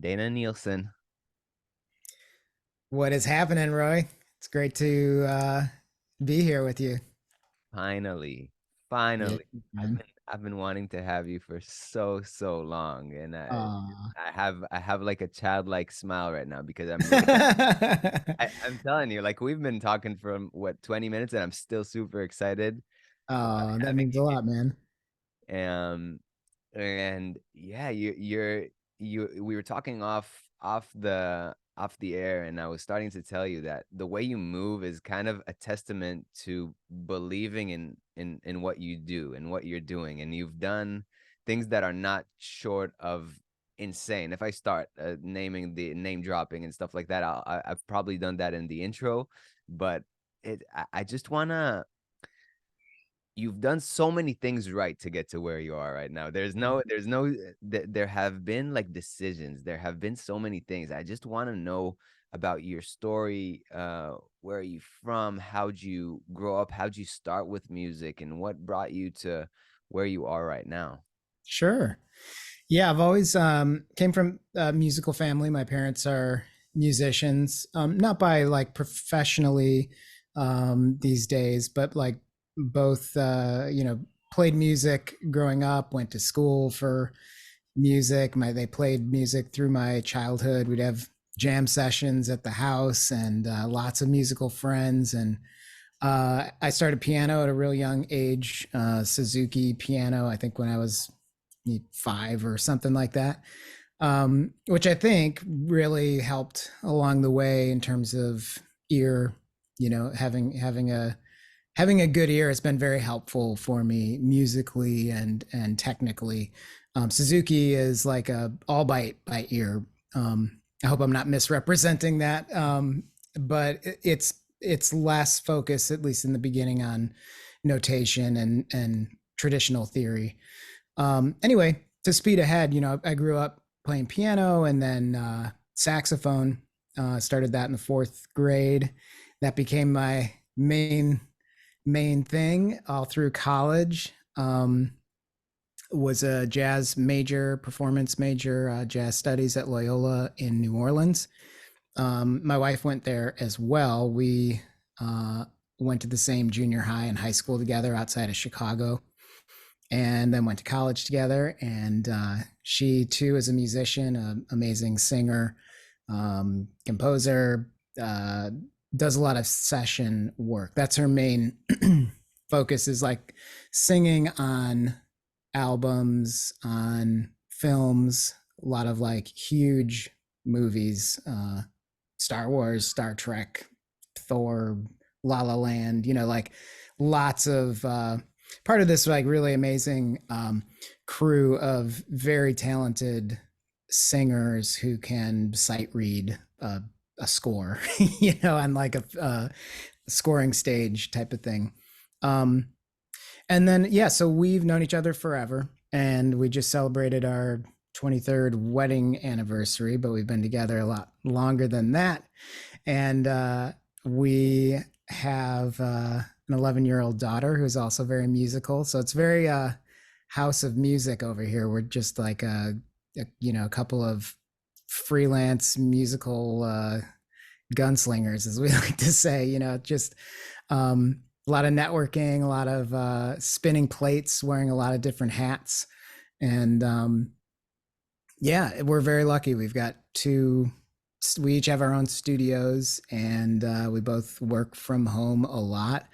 Dana Nielsen. What is happening, Roy? It's great to be here with you. Finally, Yeah, finally. I've man. been I've been wanting to have you for so long, and Aw. I have like a childlike smile right now because I'm telling you, like we've been talking for what 20 minutes, and I'm still super excited about Oh, that having means a lot, man. you. And yeah, you we were talking off the air, and I was starting to tell you that the way you move is kind of a testament to believing in what you do and what you're doing, and you've done things that are not short of insane. If I start naming the name dropping and stuff like that, I've probably done that in the intro, but I just wanna you've done so many things right to get to where you are right now. There have been like decisions. There have been so many things. I just want to know about your story. Where are you from? How'd you grow up? How'd you start with music? And what brought you to where you are right now? Sure. Yeah, I've always came from a musical family. My parents are musicians, not by like professionally these days, but like both, played music growing up, went to school for music. They played music through my childhood. We'd have jam sessions at the house and lots of musical friends. And I started piano at a real young age, Suzuki piano, I think when I was 5 or something like that, which I think really helped along the way in terms of ear. Having a good ear has been very helpful for me musically and technically. Suzuki is like a all by ear. I hope I'm not misrepresenting that, but it's less focused, at least in the beginning, on notation and traditional theory. Anyway, to speed ahead, I grew up playing piano and then saxophone. Started that in the fourth grade. That became my main thing all through college. Was a jazz major, performance major, jazz studies at Loyola in New Orleans. My wife went there as well. We uh, went to the same junior high and high school together outside of Chicago, and then went to college together. And she too is a musician, an amazing singer, composer, uh, does a lot of session work. That's her main focus, is like singing on albums, on films, a lot of like huge movies, Star Wars, Star Trek, Thor, La La Land, like lots of part of this like really amazing crew of very talented singers who can sight read a score, on like a scoring stage type of thing. Um, and then, yeah, so we've known each other forever, and we just celebrated our 23rd wedding anniversary, but we've been together a lot longer than that. And we have an 11-year-old daughter who's also very musical. So it's very house of music over here. We're just like a couple of freelance musical gunslingers, as we like to say. Just a lot of networking, a lot of spinning plates, wearing a lot of different hats. And yeah, we're very lucky. We each have our own studios, and we both work from home a lot,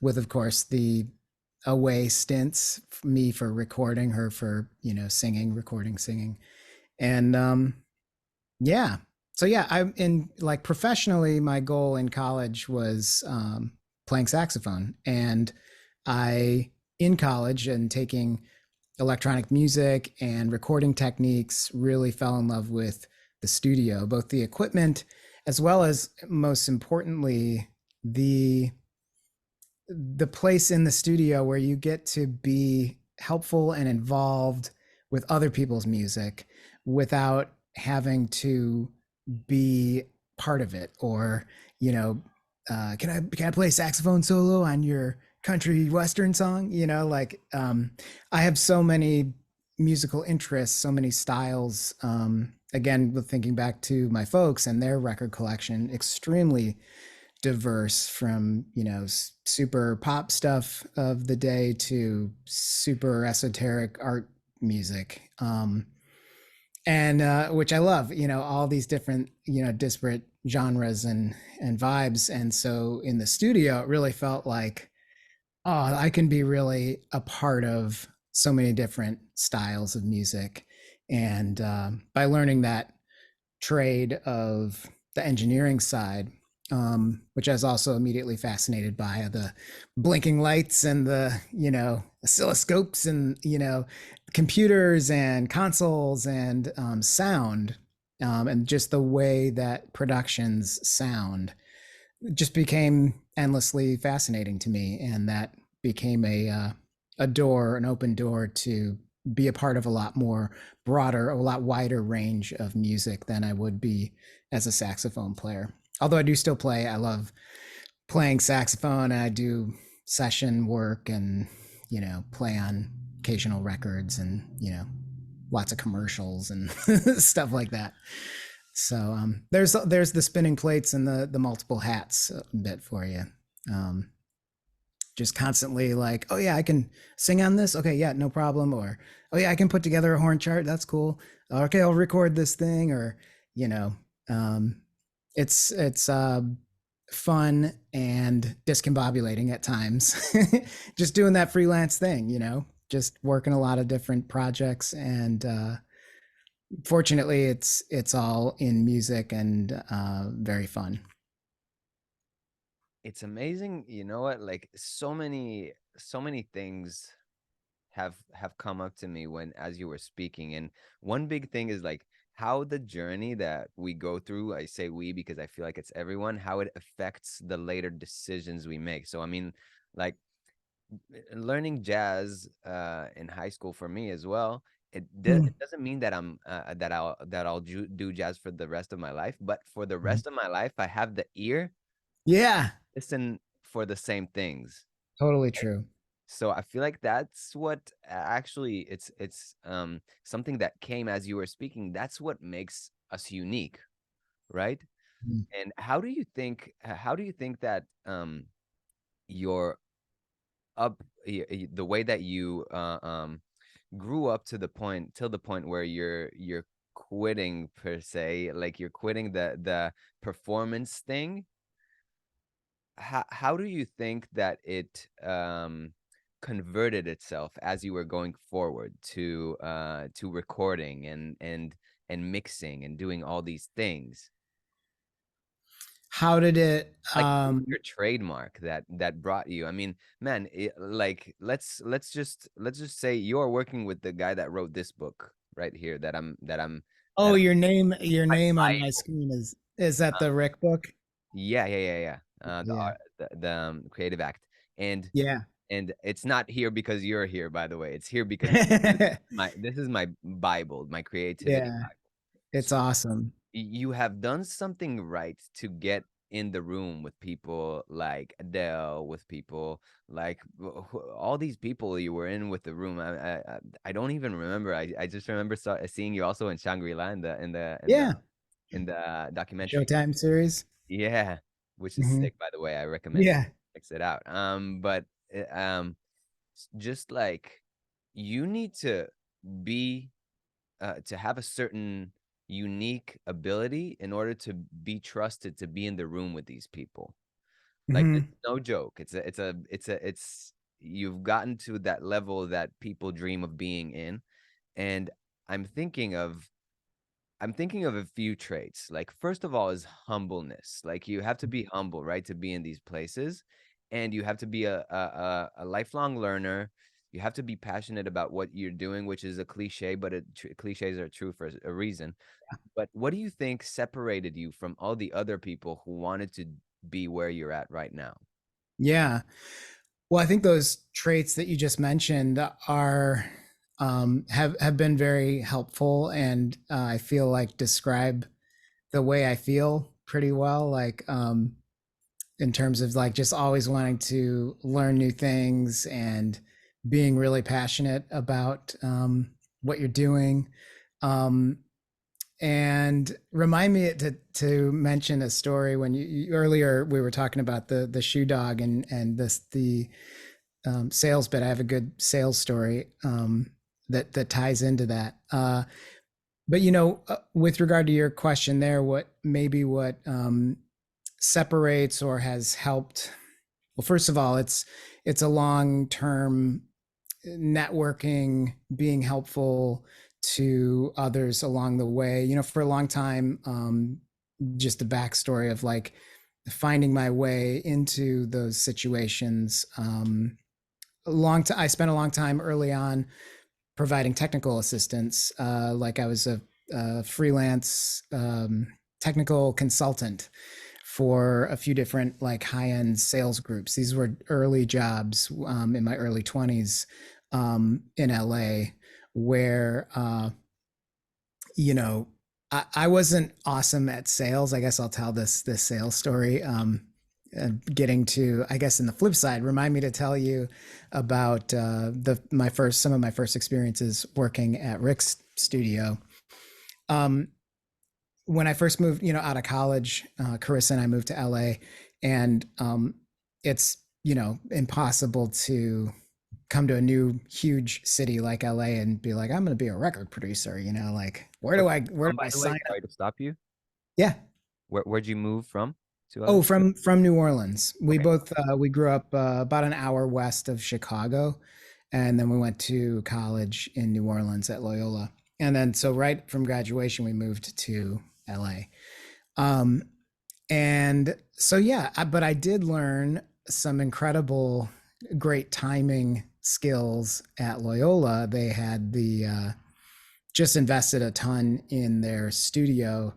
with, of course, the away stints, me for recording, her for, singing, recording, singing. And yeah. So yeah, I'm in like professionally, my goal in college was playing saxophone. And I, in college and taking electronic music and recording techniques, really fell in love with the studio, both the equipment as well as, most importantly, the the place in the studio where you get to be helpful and involved with other people's music without having to be part of it, or can I play saxophone solo on your country western song, like I have so many musical interests, so many styles. Again, with thinking back to my folks and their record collection, extremely diverse, from super pop stuff of the day to super esoteric art music, and which I love. All these different disparate genres and vibes. And so in the studio, it really felt like, oh, I can be really a part of so many different styles of music. And by learning that trade of the engineering side, which I was also immediately fascinated by, the blinking lights and the oscilloscopes and computers and consoles and sound, and just the way that productions sound just became endlessly fascinating to me. And that became a door, an open door to be a part of a lot more broader, a lot wider range of music than I would be as a saxophone player. Although I do still play, I love playing saxophone, and I do session work and play on occasional records and lots of commercials and stuff like that. So there's the spinning plates and the multiple hats bit for you. Um, just constantly like, oh yeah, I can sing on this. Okay, yeah, no problem. Or oh yeah, I can put together a horn chart. That's cool. Okay, I'll record this thing. Or you know, um, it's fun and discombobulating at times. Just doing that freelance thing, just working a lot of different projects. And fortunately, it's all in music and very fun. It's amazing, you know what? Like so many things have come up to me when as you were speaking. And one big thing is like how the journey that we go through, I say we because I feel like it's everyone, how it affects the later decisions we make. So I mean, like learning jazz in high school for me as well, Mm. it doesn't mean that I'll do jazz for the rest of my life, but for the Mhm. rest of my life I have the ear Yeah, listen for the same things. totally true. So I feel like that's what actually it's something that came as you were speaking. That's what makes us unique, right? Mm. And how do you think that your the way that you grew up to the point till the point where you're quitting per se, like you're quitting the performance thing. How do you think that it converted itself as you were going forward to recording and mixing and doing all these things? How did it? Like what was your trademark that brought you? I mean, man, like let's just say you're working with the guy that wrote this book right here Oh, that I'm your my name on my Bible. screen is that the Rick book? Yeah, yeah, yeah, yeah. The Yeah, art, the creative act, and yeah, and it's not here because you're here, by the way. It's here because this is my Bible, my creativity yeah. Bible. It's So awesome. you have done something right to get in the room with people like Adele, with people like all these people you were in with the room. I don't even remember. I just remember seeing you also in Shangri-La Yeah, in the documentary. Showtime series. Yeah, which is Hmm. sick, by the way. I recommend you Yeah, check it out. But just like you need to be to have a certain unique ability in order to be trusted to be in the room with these people. Like it's hmm, no joke. It's you've gotten to that level that people dream of being in. And I'm thinking of I'm thinking of a few traits. Like, first of all, is humbleness. Like, you have to be humble, right, to be in these places, and you have to be a lifelong learner. You have to be passionate about what you're doing, which is a cliche, but cliches are true for a reason. But what do you think separated you from all the other people who wanted to be where you're at right now? yeah. Well, I think those traits that you just mentioned are have been very helpful, and I feel like describe the way I feel pretty well. Like in terms of like just always wanting to learn new things and being really passionate about what you're doing. Um, and remind me to mention a story when earlier we were talking about the shoe dog and the sales bit. I have a good sales story that ties into that. But with regard to your question there, what separates or has helped? Well, first of all, it's a long term networking, being helpful to others along the way. For a long time, just the backstory of like finding my way into those situations. I spent a long time early on providing technical assistance. Like I was a freelance technical consultant for a few different like high-end sales groups. These were early jobs in my early 20s in LA, where you know I wasn't awesome at sales. I guess I'll tell this sales story. Getting to, I guess, in the flip side, remind me to tell you about some of my first experiences working at Rick's studio. Um, when I first moved, out of college, Carissa and I moved to LA, and it's impossible to come to a new huge city like LA and be like, I'm going to be a record producer. Like where do By I the way, sign up? sorry to stop you. Yeah. Where'd you move from to Oh, LA? from New Orleans. We Okay. both we grew up about an hour west of Chicago, and then we went to college in New Orleans at Loyola, and then so right from graduation we moved to LA. Um, and so yeah, but I did learn some incredible, great timing skills at Loyola. They had just invested a ton in their studio,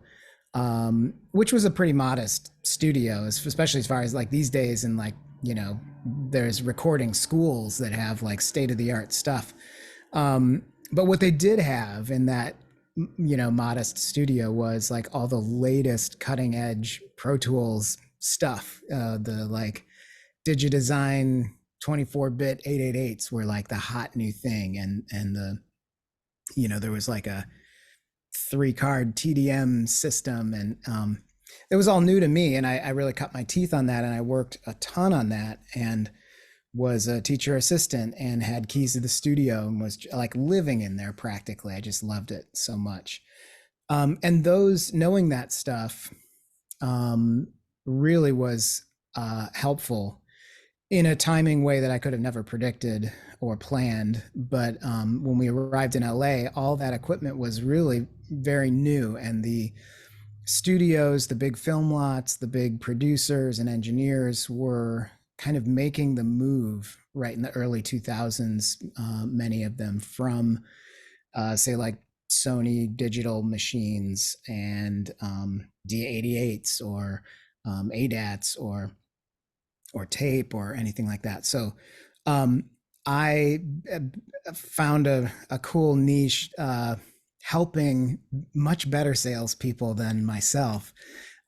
which was a pretty modest studio, especially as far as like these days. And like, there's recording schools that have like state of the art stuff. But what they did have in that, modest studio was like all the latest cutting edge Pro Tools stuff. The like Digidesign 24-bit 888s were like the hot new thing. And there was like a 3-card TDM system, and it was all new to me, and I really cut my teeth on that, and I worked a ton on that, and was a teacher assistant and had keys to the studio and was like living in there practically. I just loved it so much. And those knowing that stuff um, really was helpful in a timing way that I could have never predicted or planned. But when we arrived in LA, all that equipment was really very new, and the studios, the big film lots, the big producers and engineers were kind of making the move right in the early 2000s, many of them from, say, like Sony digital machines and D88s or ADATs or tape or anything like that. So I found a cool niche helping much better salespeople than myself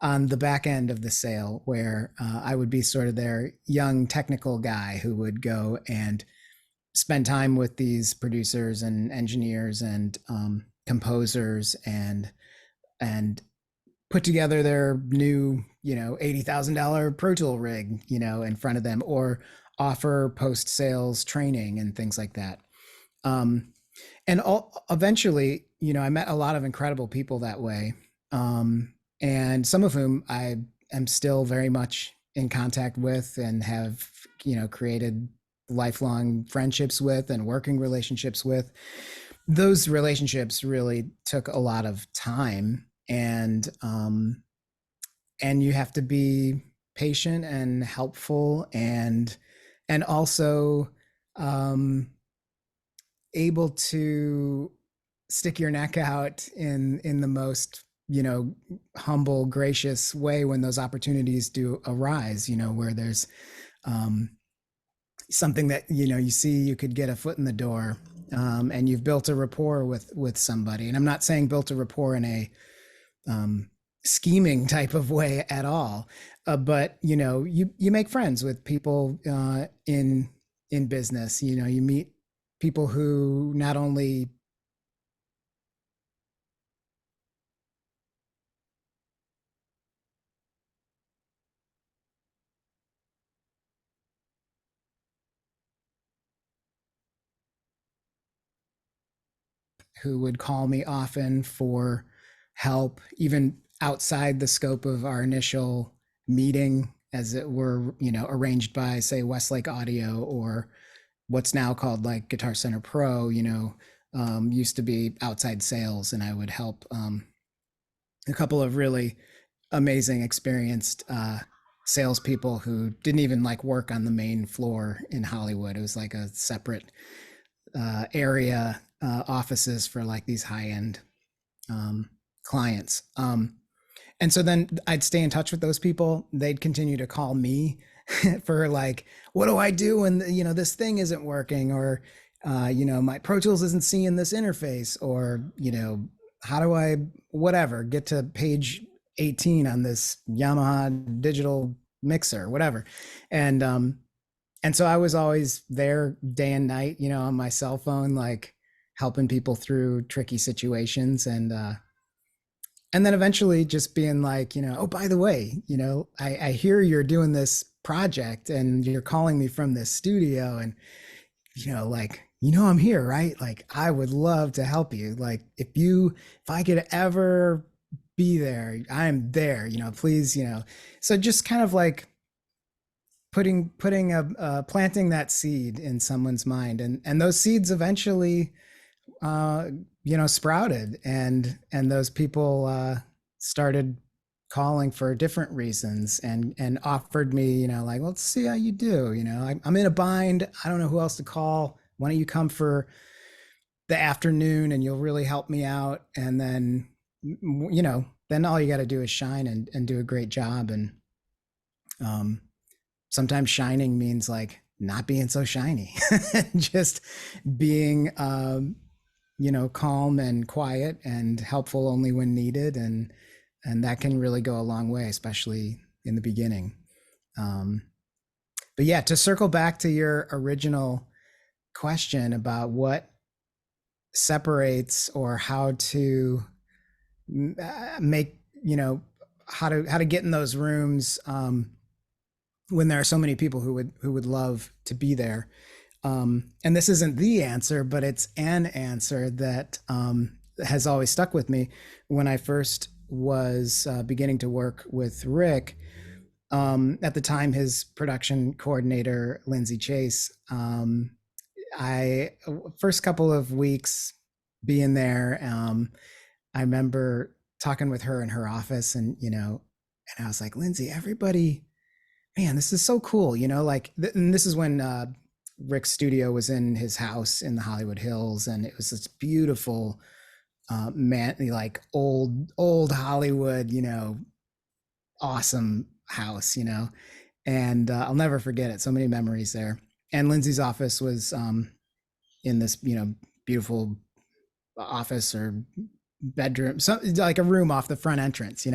on the back end of the sale, where I would be sort of their young technical guy who would go and spend time with these producers and engineers and composers and put together their new, $80,000 Pro Tool rig, in front of them, or offer post sales training and things like that. And eventually, I met a lot of incredible people that way, and some of whom I am still very much in contact with and have, created lifelong friendships with and working relationships with. Those relationships really took a lot of time, and you have to be patient and helpful and also able to stick your neck out in the most humble, gracious way when those opportunities do arise, where there's something that you see you could get a foot in the door, and you've built a rapport with somebody. And I'm not saying built a rapport in a scheming type of way at all, but you make friends with people in business. You meet people who not only who would call me often for help, even outside the scope of our initial meeting, as it were, arranged by, say, Westlake Audio, or what's now called like Guitar Center Pro, used to be outside sales, and I would help a couple of really amazing, experienced salespeople who didn't even like work on the main floor in Hollywood. It was like a separate area offices for like these high end clients. And so then I'd stay in touch with those people. They'd continue to call me for like, what do I do when this thing isn't working, or my Pro Tools isn't seeing this interface, or how do I whatever get to page 18 on this Yamaha digital mixer, whatever. And so I was always there day and night, on my cell phone, like helping people through tricky situations. And then eventually just being like, oh, by the way, I hear you're doing this project and you're calling me from this studio, and, like, I'm here, right? Like, I would love to help you. Like, if I could ever be there, I'm there, please, so just kind of like planting that seed in someone's mind, and those seeds eventually sprouted, and those people started calling for different reasons, and offered me, like, let's see how you do. I'm in a bind. I don't know who else to call. Why don't you come for the afternoon and you'll really help me out? And then, then all you got to do is shine and do a great job. And sometimes shining means like not being so shiny, just being calm and quiet and helpful only when needed, and that can really go a long way, especially in the beginning. But yeah, to circle back to your original question about what separates, or how to make, how to get in those rooms when there are so many people who would love to be there. And this isn't the answer, but it's an answer that has always stuck with me. When I first was beginning to work with Rick, at the time his production coordinator, Lindsay Chase, I first couple of weeks being there, I remember talking with her in her office, and and I was like, Lindsay, everybody, man, this is so cool, like, and this is when Rick's studio was in his house in the Hollywood Hills, and it was this beautiful, like old Hollywood, awesome house, and I'll never forget it. So many memories there. And Lindsay's office was in this, beautiful office or bedroom, like a room off the front entrance,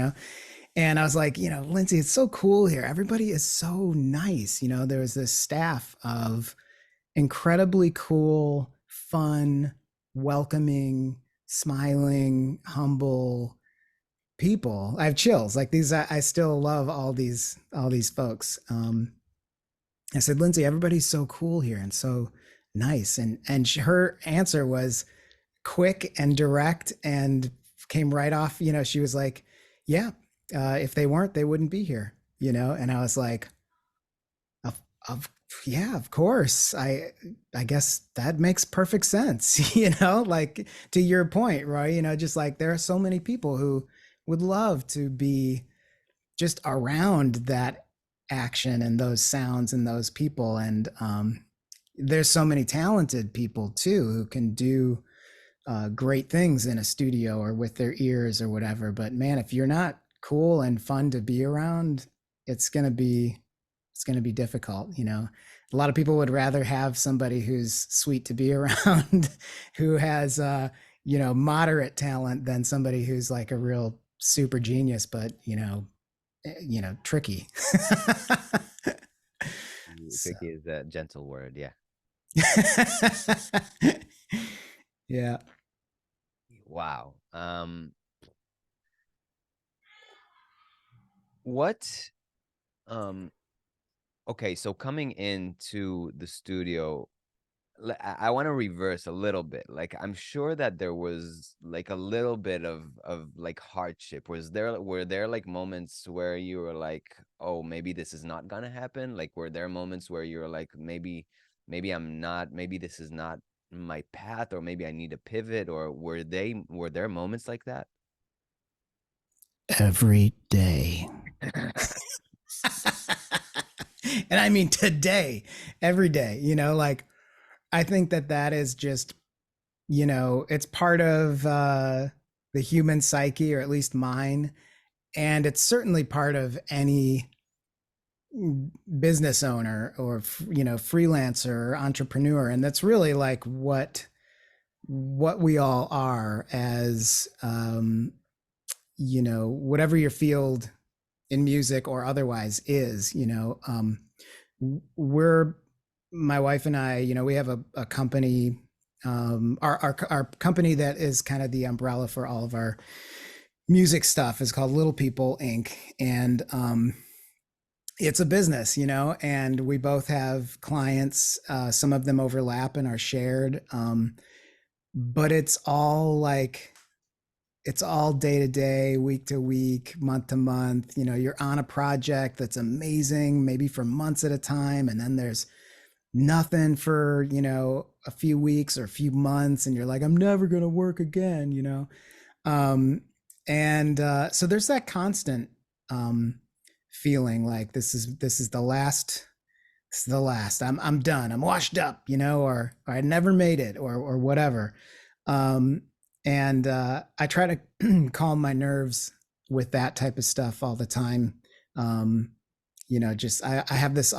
And I was like, Lindsay, it's so cool here. Everybody is so nice. There was this staff of incredibly cool, fun, welcoming, smiling, humble people. I have chills. Like, these, I still love all these folks. I said, Lindsay, everybody's so cool here and so nice. And her answer was quick and direct, and came right off. She was like, yeah, if they weren't, they wouldn't be here. And I was like, of yeah, of course. I guess that makes perfect sense. Like, to your point, Roy, just like, there are so many people who would love to be just around that action and those sounds and those people. And there's so many talented people too who can do great things in a studio or with their ears or whatever. But man, if you're not cool and fun to be around, it's going to be difficult. A lot of people would rather have somebody who's sweet to be around, who has moderate talent, than somebody who's like a real super genius, but tricky. So. Tricky is a gentle word. Yeah. Yeah. Wow. What okay, so coming into the studio, I want to reverse a little bit. Like, I'm sure that there was like a little bit of like hardship. Were there like moments where you were like, oh, maybe this is not gonna happen? Like, were there moments where you were like, maybe I'm not, maybe this is not my path, or maybe I need to pivot, or were there moments like that? Every day. And I mean today, every day, like I think that that is just, it's part of the human psyche, or at least mine. And it's certainly part of any business owner or, freelancer or entrepreneur. And that's really like what we all are as, whatever your field in music or otherwise is, we're, my wife and I, we have a company, our company that is kind of the umbrella for all of our music stuff is called Little People Inc. And it's a business, and we both have clients. Some of them overlap and are shared, but it's all day to day, week to week, month to month. You're on a project that's amazing, maybe for months at a time, and then there's nothing for a few weeks or a few months, and you're like, I'm never gonna work again. Um, and So there's that constant feeling like this is the last. This is the last. I'm done. I'm washed up, or I never made it, or whatever. Um, and I try to calm my nerves with that type of stuff all the time. Um, just I have this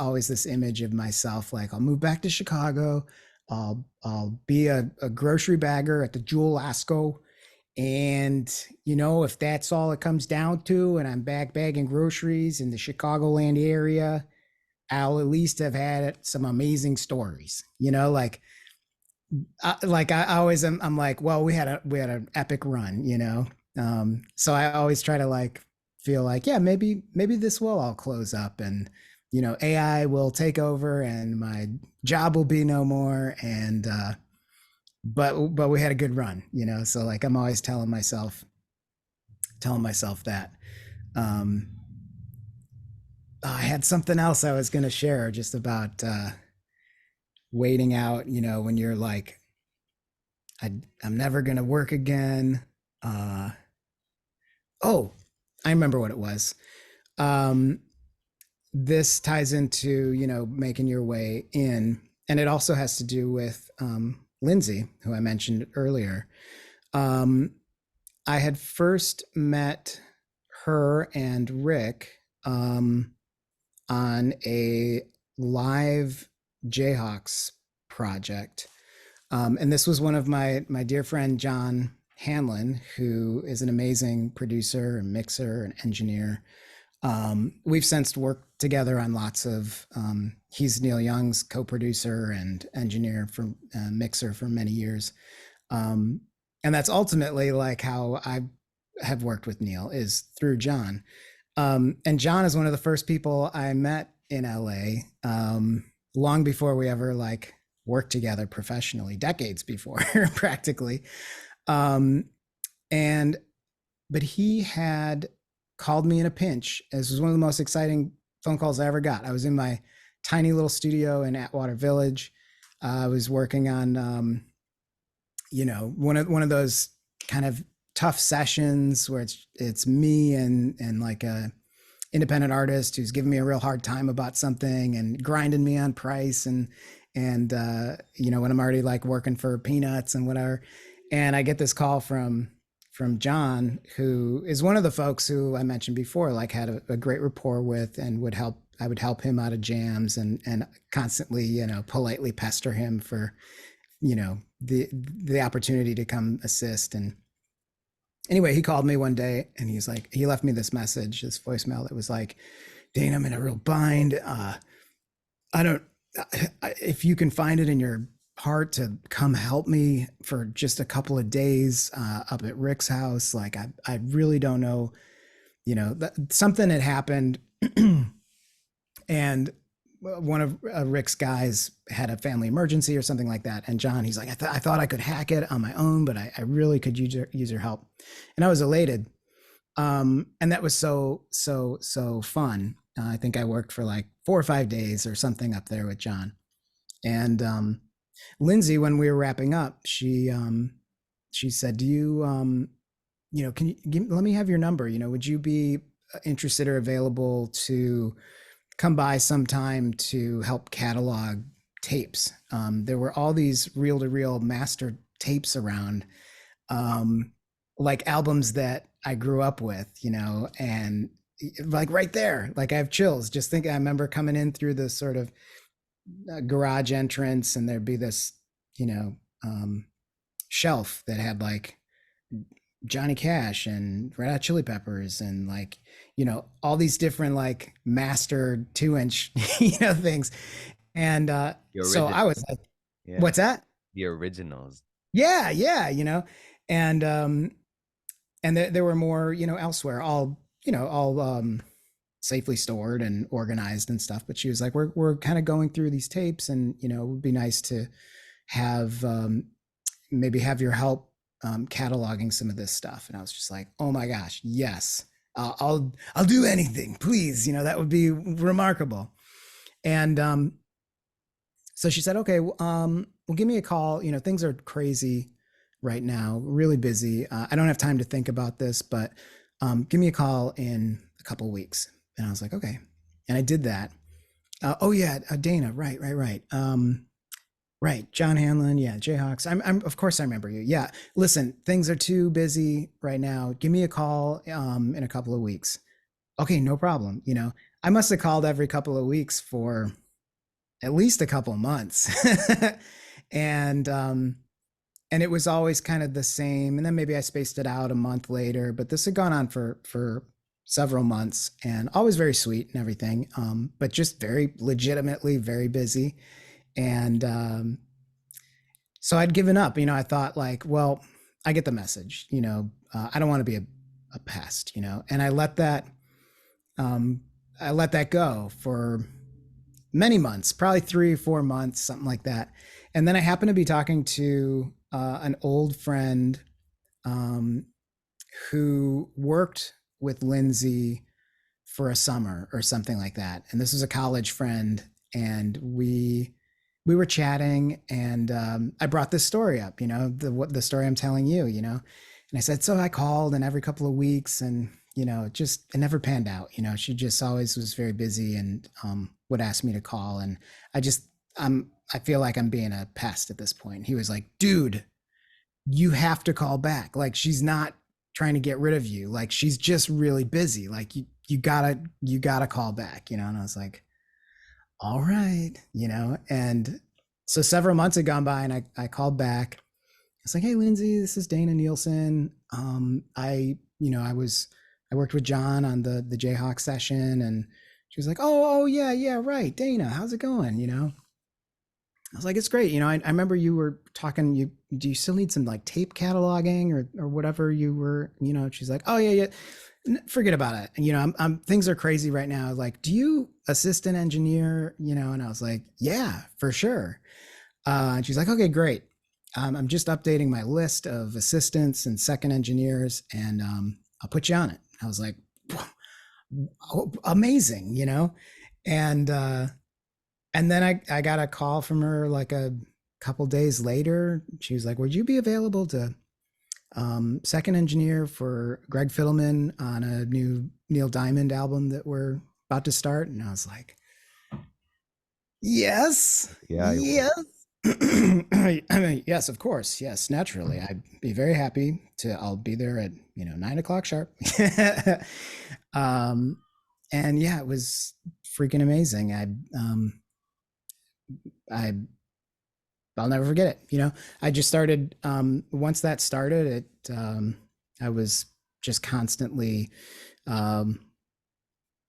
image of myself, like I'll move back to Chicago. I'll be a grocery bagger at the Jewel Asco, and if that's all it comes down to, and I'm bagging groceries in the Chicagoland area, I'll at least have had some amazing stories. I always am. I'm like, well, we had an epic run. So I always try to like feel like, yeah, maybe this will all close up, and AI will take over, and my job will be no more, and but we had a good run. So like I'm always telling myself that. Um, I had something else I was going to share just about waiting out, when you're like, I'm never going to work again. Uh, oh, I remember what it was. Um, this ties into, making your way in. And it also has to do with Lindsay, who I mentioned earlier. Um, I had first met her and Rick on a live Jayhawks project. And this was one of my dear friend John Hanlon, who is an amazing producer and mixer and engineer. We've since worked together on lots of. He's Neil Young's co-producer and engineer for mixer for many years, and that's ultimately like how I have worked with Neil, is through John. And John is one of the first people I met in LA, long before we ever like worked together professionally, decades before practically. Um, and but he had called me in a pinch. This was one of the most exciting phone calls I ever got. I was in my tiny little studio in Atwater Village. I was working on, one of those kind of tough sessions where it's me and like a independent artist who's giving me a real hard time about something and grinding me on price, and when I'm already like working for peanuts and whatever. And I get this call from John, who is one of the folks who I mentioned before, like had a great rapport with, and I would help him out of jams, and constantly, politely pester him for, the opportunity to come assist. And anyway, he called me one day, and he left me this message, this voicemail that was like, Dane, I'm in a real bind. I don't, if you can find it in your heart to come help me for just a couple of days up at Rick's house. Like, I really don't know, something had happened and one of Rick's guys had a family emergency or something like that. And John, he's like, I thought I could hack it on my own, but I really could use your help. And I was elated. And that was so fun. I think I worked for like 4 or 5 days or something up there with John. And Lindsay, when we were wrapping up, she said, "Do you can let me have your number? Would you be interested or available to come by sometime to help catalog tapes?" There were all these reel to reel master tapes around, like albums that I grew up with, and like right there, like I have chills just thinking. I remember coming in through the sort of garage entrance, and there'd be this, you know, um, shelf that had like Johnny Cash and Red Hot Chili Peppers and like, all these different like master 2-inch, things. And The so I was originals. like, Yeah. what's that? The originals. Yeah, yeah, and there were more, elsewhere, all, all safely stored and organized and stuff. But she was like, we're kind of going through these tapes, and it would be nice to have maybe have your help cataloging some of this stuff. And I was just like, oh my gosh, yes, I'll do anything, please. That would be remarkable. And so she said, okay, well, give me a call. Things are crazy right now, really busy. I don't have time to think about this, but give me a call in a couple weeks. And I was like, okay. And I did that. Oh yeah, Dana, right. Right, John Hanlon, yeah, Jayhawks. I'm of course I remember you. Yeah, listen, things are too busy right now. Give me a call in a couple of weeks. Okay, no problem. I must have called every couple of weeks for at least a couple months, and it was always kind of the same. And then maybe I spaced it out a month later, but this had gone on for several months, and always very sweet and everything, but just very legitimately very busy. And so I'd given up. I thought like, well, I get the message. I don't want to be a pest. And I let that go for many months, probably 3 or 4 months, something like that. And then I happened to be talking to an old friend um, who worked with Lindsay for a summer or something like that. And this was a college friend, and we were chatting, and I brought this story up, the story I'm telling you, and I said, so I called, and every couple of weeks, and it never panned out. She just always was very busy, and would ask me to call, and I feel like I'm being a pest at this point. He was like, dude, you have to call back. Like, she's not trying to get rid of you. Like, she's just really busy. Like, you gotta call back, and I was like, all right, and so several months had gone by, and I called back. I was like, hey, Lindsay, this is Dana Nielsen. I worked with John on the Jayhawk session, and she was like, oh yeah, right, Dana, how's it going? I was like, it's great. I remember you were talking, do you still need some like tape cataloging or whatever you were, she's like, oh yeah, forget about it. I'm things are crazy right now. Like, do you assistant engineer, and I was like, yeah, for sure. And she's like, okay, great. I'm just updating my list of assistants and second engineers, and I'll put you on it. I was like, amazing, and then I got a call from her like a couple days later. She was like, would you be available to second engineer for Greg Fiddleman on a new Neil Diamond album that we're about to start? And I was like, yes, Yeah, I will. yes. I mean, yes, of course. Yes, naturally. I'd be very happy I'll be there at, 9 o'clock sharp. um, and yeah, it was freaking amazing. I, I'll never forget it. I just started, once that started, I was just constantly, um,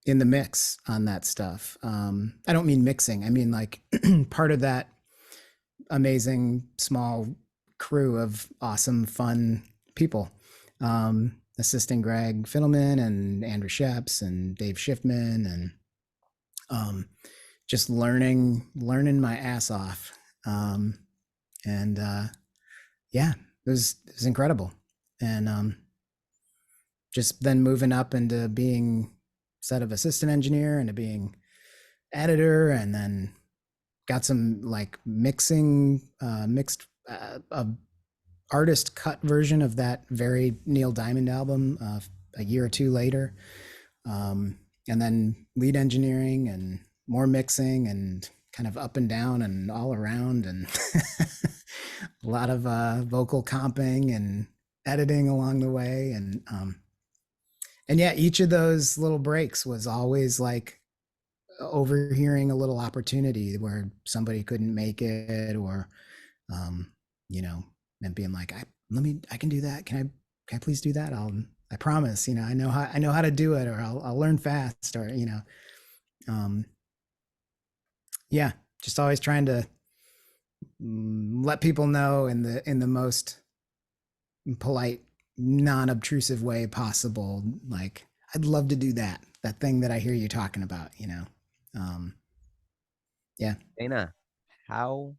in the mix on that stuff. I don't mean mixing. I mean like part of that amazing small crew of awesome, fun people. Assisting Greg Fiddleman and Andrew Sheps and Dave Schiffman and just learning my ass off. Um, and yeah, it was incredible. And just then moving up into being set of assistant engineer and to being editor, and then got some like mixed a artist cut version of that very Neil Diamond album a year or two later. And then lead engineering and more mixing and kind of up and down and all around, and a lot of vocal comping and editing along the way. And yeah, each of those little breaks was always like overhearing a little opportunity where somebody couldn't make it, or um, you know, and being like, I can do that. Can I please do that? I promise, I know how to do it, or I'll learn fast, or, um, yeah, just always trying to let people know in the most polite, non-obtrusive way possible. Like, I'd love to do that thing that I hear you talking about. Um, yeah. Dana, how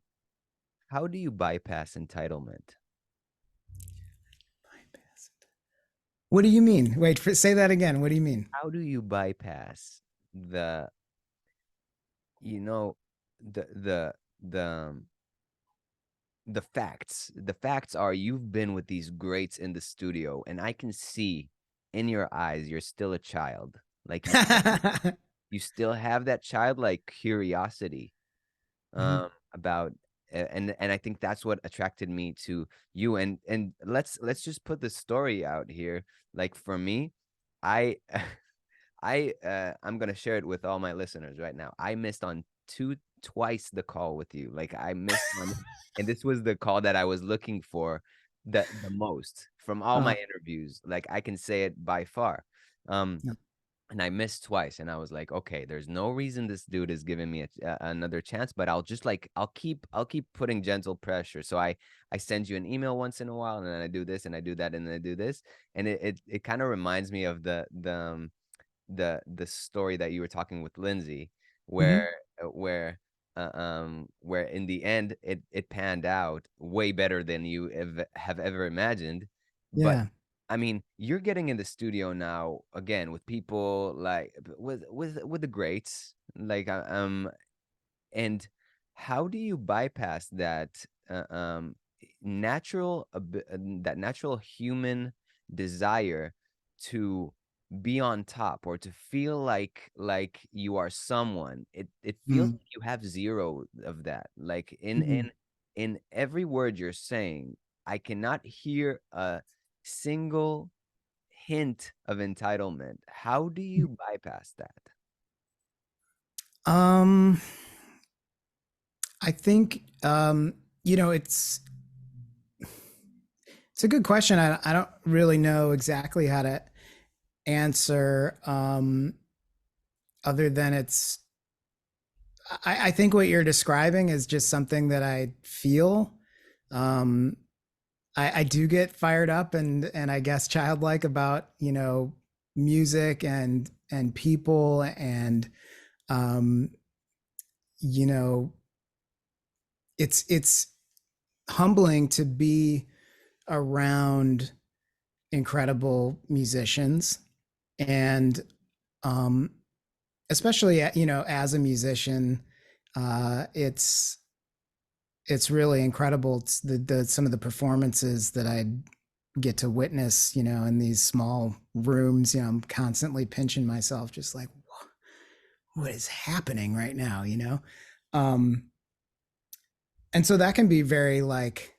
how do you bypass entitlement? What do you mean? Wait, say that again. What do you mean? How do you bypass the you know the the facts? The facts are you've been with these greats in the studio, and I can see in your eyes you're still a child. Like you still have that childlike curiosity Mhm. about and I think that's what attracted me to you. And let's just put the story out here. Like for me, I I'm gonna share it with all my listeners right now. I missed on twice the call with you. Like I missed on, and this was the call that I was looking for the most from all my Uh, interviews. Like I can say it by far. Um, yeah. and I missed twice, and I was like, okay, there's no reason this dude is giving me another chance, but I'll just like I'll keep putting gentle pressure. So I send you an email once in a while, and then I do this and I do that and then I do this, and it kind of reminds me of the story that you were talking with Lindsay, Mhm. where in the end it panned out way better than you have ever imagined. But Yeah. I mean, you're getting in the studio now again with people like with the greats, like and how do you bypass that natural human desire to be on top or to feel like you are someone? It feels Mm. like you have zero of that. Like Mhm. in every word you're saying, I cannot hear a single hint of entitlement. How do you bypass that? Um, I think it's a good question. I don't really know exactly how to answer, other than I think what you're describing is just something that I feel. Um, I do get fired up and I guess childlike about, music and people, and um, you know, it's humbling to be around incredible musicians, and um, especially as a musician, it's really incredible. It's the some of the performances that I get to witness, in these small rooms. I'm constantly pinching myself, just like, what is happening right now? Um, and so that can be very like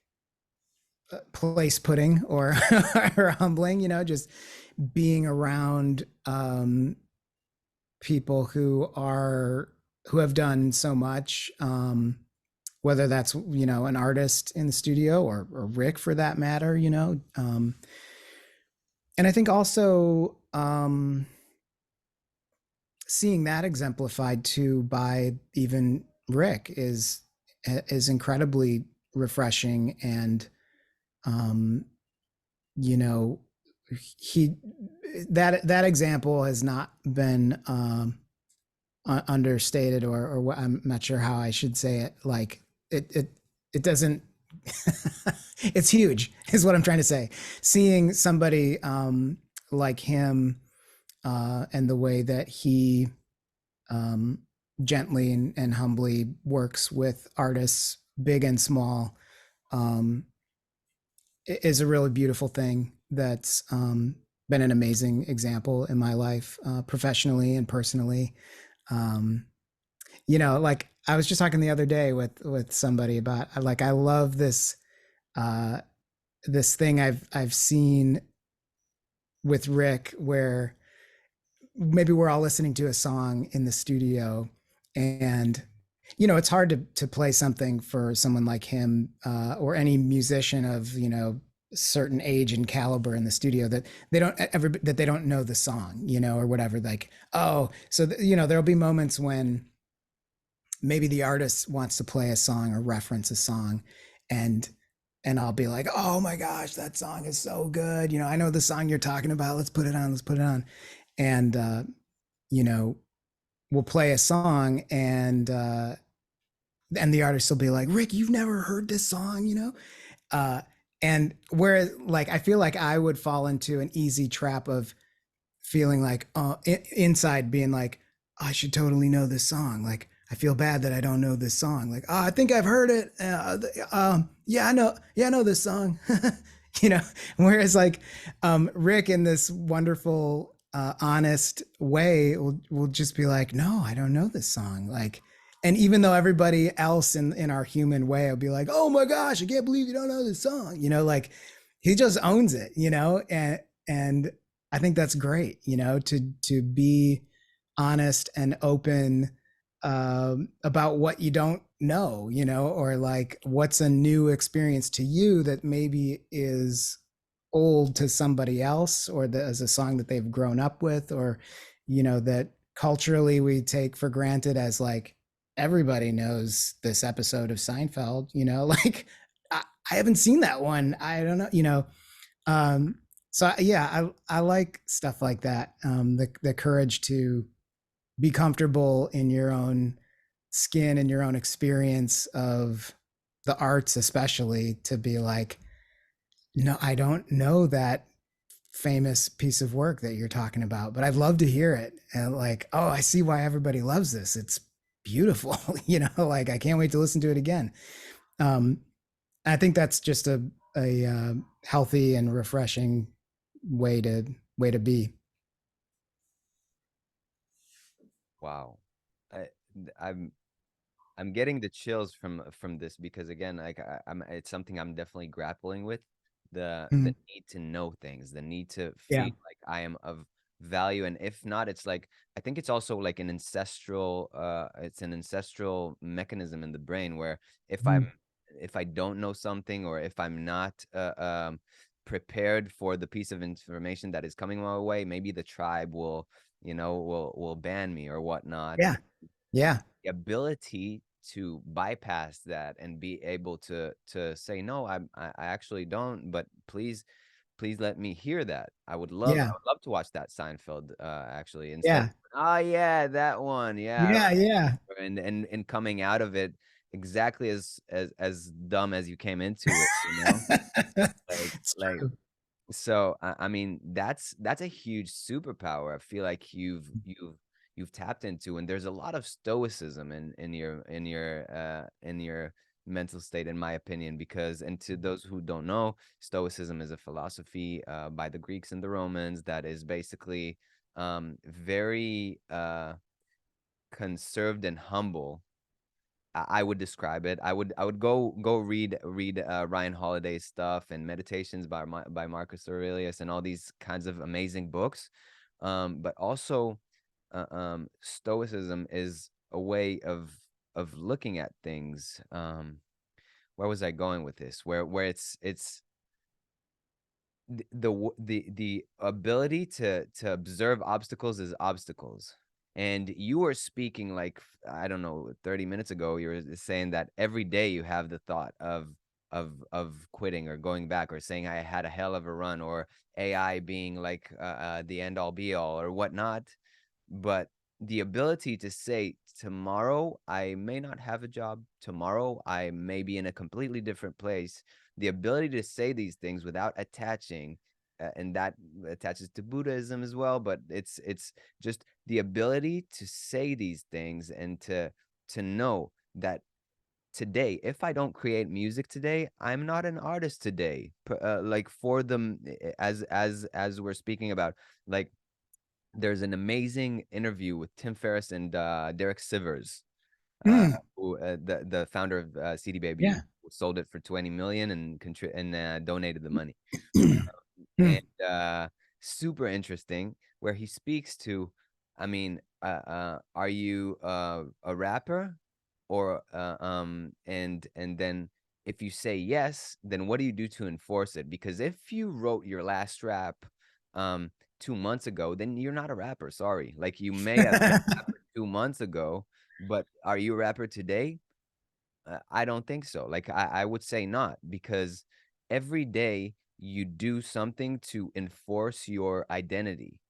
place putting, or or humbling, just being around people who have done so much, whether that's an artist in the studio, or Rick for that matter. And I think also seeing that exemplified too by even Rick is incredibly refreshing. And um you know he that example has not been understated, or what, I'm not sure how I should say it. Like it doesn't. It's huge, is what I'm trying to say. Seeing somebody like him, and the way that he um, gently and humbly works with artists, big and small, um, is a really beautiful thing. That's been an amazing example in my life, professionally and personally. Um, like I was just talking the other day with somebody about, like, I love uh, this thing I've seen with Rick, where maybe we're all listening to a song in the studio, and it's hard to play something for someone like him, or any musician of certain age and caliber in the studio, that they don't know the song, or whatever. Like, oh, so there'll be moments when maybe the artist wants to play a song or reference a song, and I'll be like, oh my gosh, that song is so good, I know the song you're talking about, let's put it on, and you know we'll play a song, and the artist will be like, Rick, you've never heard this song, uh and whereas, like, I feel like I would fall into an easy trap of feeling like, inside being like, I should totally know this song. Like, I feel bad that I don't know this song. Like, oh, I think I've heard it. Yeah, I know. Yeah, I know this song. you know, Whereas, like, Rick, in this wonderful, honest way, will just be like, no, I don't know this song. Like, and even though everybody else in our human way will be like, oh my gosh, I can't believe you don't know this song. Like, he just owns it. And I think that's great, to be honest and open, about what you don't know, or like what's a new experience to you that maybe is old to somebody else, or that as a song that they've grown up with, or that culturally we take for granted, as like, everybody knows this episode of Seinfeld, like, I haven't seen that one. I don't know, um, so yeah, I like stuff like that. The courage to be comfortable in your own skin and your own experience of the arts, especially, to be like, no, I don't know that famous piece of work that you're talking about, but I'd love to hear it. And like, oh, I see why everybody loves this. It's beautiful, like, I can't wait to listen to it again. Um, I think that's just a healthy and refreshing way to be. Wow. I, I'm I'm getting the chills from this because again, like I'm it's something I'm definitely grappling with. The Mhm. need to know things, the need to Yeah. feel like I am of value. And if not, it's like I think it's also like an ancestral it's an ancestral mechanism in the brain where if I'm Mhm. if I don't know something or if I'm not prepared for the piece of information that is coming my way, maybe the tribe will, will ban me or whatnot. Yeah. Yeah. The ability to bypass that and be able to say no, I actually don't, but please let me hear that. I Yeah. would love to watch that Seinfeld actually instead of Yeah. oh yeah, that one, yeah, I Yeah. Yeah. and coming out of it exactly as dumb as you came into it, It's like true. so I mean that's a huge superpower. I feel like you've tapped into, and there's a lot of stoicism in your mental state, in my opinion. Because and to those who don't know, stoicism is a philosophy by the Greeks and the Romans that is basically very conserved and humble. I would describe it. I would go read Ryan Holiday's stuff and Meditations by Marcus Aurelius and all these kinds of amazing books. But also, Stoicism is a way of looking at things. Where was I going with this? Where it's the ability to observe obstacles as obstacles. And you were speaking like I don't know 30 minutes ago, you were saying that every day you have the thought of quitting or going back or saying I had a hell of a run, or AI being like the end all be all or whatnot. But the ability to say, tomorrow I may not have a job, tomorrow I may be in a completely different place. The ability to say these things without attaching, and that attaches to Buddhism as well, but it's just the ability to say these things and to know that today, if I don't create music today, I'm not an artist today. Like for them, as we're speaking about, like there's an amazing interview with Tim Ferriss and Derek Sivers, Mm, who the founder of CD Baby, yeah. who sold it for 20 million and donated the money. And Mm, super interesting, where he speaks to, I mean, are you a rapper, or and then if you say yes, then what do you do to enforce it? Because if you wrote your last rap um 2 months ago, then you're not a rapper. Sorry, like you may have been a rapper 2 months ago, but are you a rapper today? I don't think so. Like I would say not, because every day you do something to enforce your identity.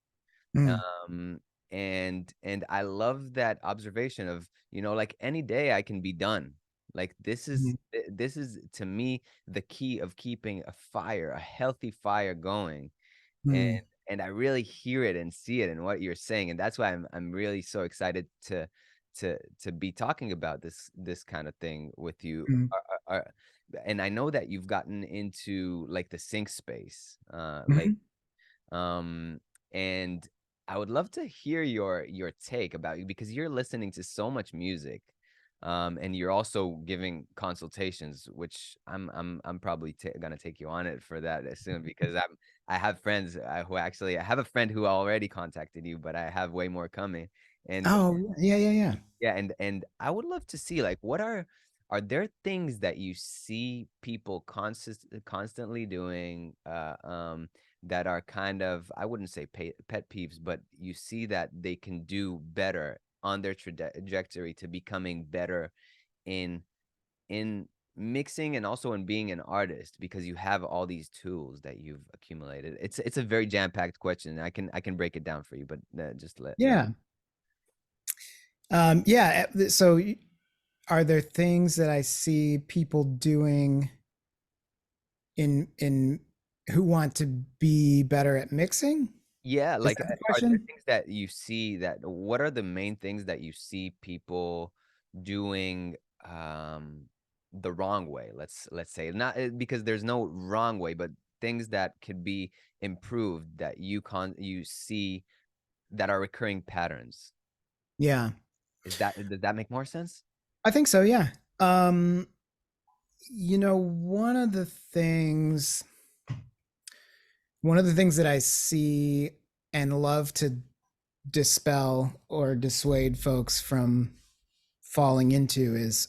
mm, Um, and I love that observation of, like any day I can be done. Like mm, this is to me the key of keeping a fire, a healthy fire going. and mm, and I really hear it and see it in what you're saying, and that's why I'm really so excited to be talking about this kind of thing with you. mm, And I know that you've gotten into like the sync space, like mhm. um and I would love to hear your take about you, because you're listening to so much music, and you're also giving consultations, which I'm probably gonna take you on it for that as soon, because I have friends who actually, I have a friend who already contacted you, but I have way more coming. And Oh, yeah, yeah, yeah. yeah, and I would love to see, like, are there things that you see people constantly doing, that are kind of, I wouldn't say pet peeves, but you see that they can do better on their trajectory to becoming better in in mixing, and also in being an artist, because you have all these tools that you've accumulated. It's a very jam-packed question. I can break it down for you, but just let. Yeah. Yeah. So, are there things that I see people doing in who want to be better at mixing? Yeah, Is like, that the are there question? things that you see, what are the main things that you see people doing the wrong way? Let's say, not because there's no wrong way, but things that could be improved, that you see that are recurring patterns. Yeah, Does that make more sense? I think so. Yeah. Um, one of the things that I see and love to dispel or dissuade folks from falling into is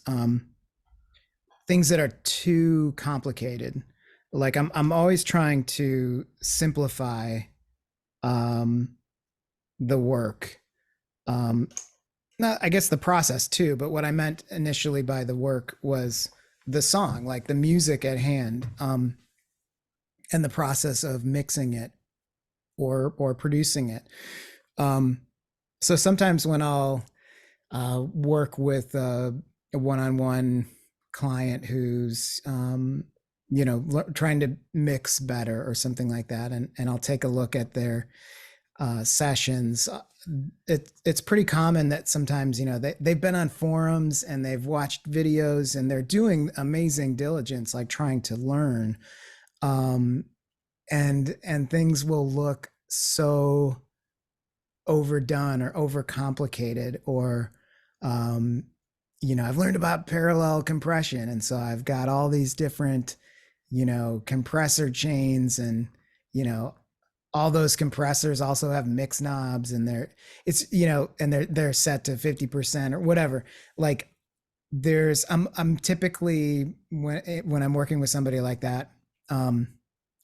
things that are too complicated. Like I'm always trying to simplify um, the work. Um, Not, I guess the process too, but what I meant initially by the work was the song, like the music at hand, and the process of mixing it or producing it. Um, so sometimes when I'll work with a one-on-one client who's trying to mix better or something like that, and I'll take a look at their sessions. It's pretty common that sometimes they've been on forums and they've watched videos and they're doing amazing diligence, like trying to learn, um, and things will look so overdone or overcomplicated, or um, I've learned about parallel compression, and so I've got all these different compressor chains, and you know all those compressors also have mix knobs, and they're set to 50% or whatever. Like, I'm typically, when I'm working with somebody like that, um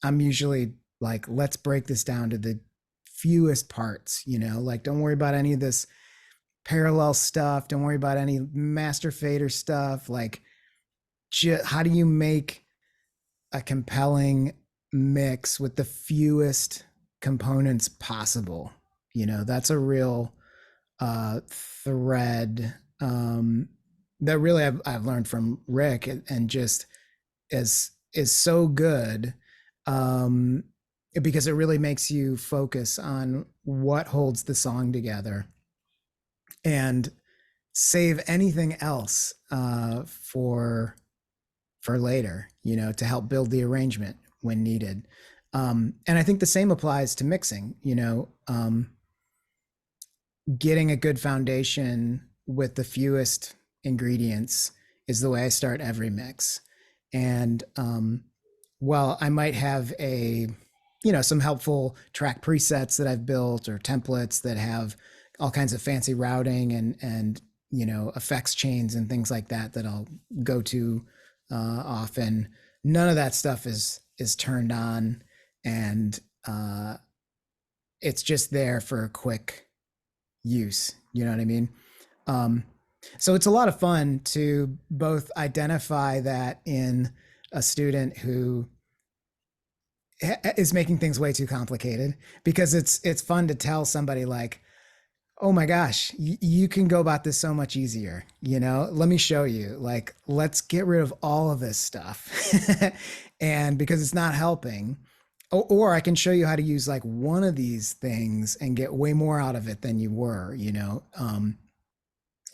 I'm usually like, let's break this down to the fewest parts, like, don't worry about any of this parallel stuff, don't worry about any master fader stuff. Like, how do you make a compelling mix with the fewest components possible? That's a real thread that really I've learned from Rick, and just is so good, um, because it really makes you focus on what holds the song together and save anything else for later, to help build the arrangement when needed. And I think the same applies to mixing. Getting a good foundation with the fewest ingredients is the way I start every mix. And while I might have some helpful track presets that I've built, or templates that have all kinds of fancy routing and effects chains and things like that that I'll go to often, none of that stuff is turned on, and it's just there for a quick use. You know what I mean? Um, so it's a lot of fun to both identify that in a student who is making things way too complicated, because it's fun to tell somebody like, oh my gosh, you can go about this so much easier. Let me show you. Like, let's get rid of all of this stuff. And because it's not helping, or I can show you how to use like one of these things and get way more out of it than you were.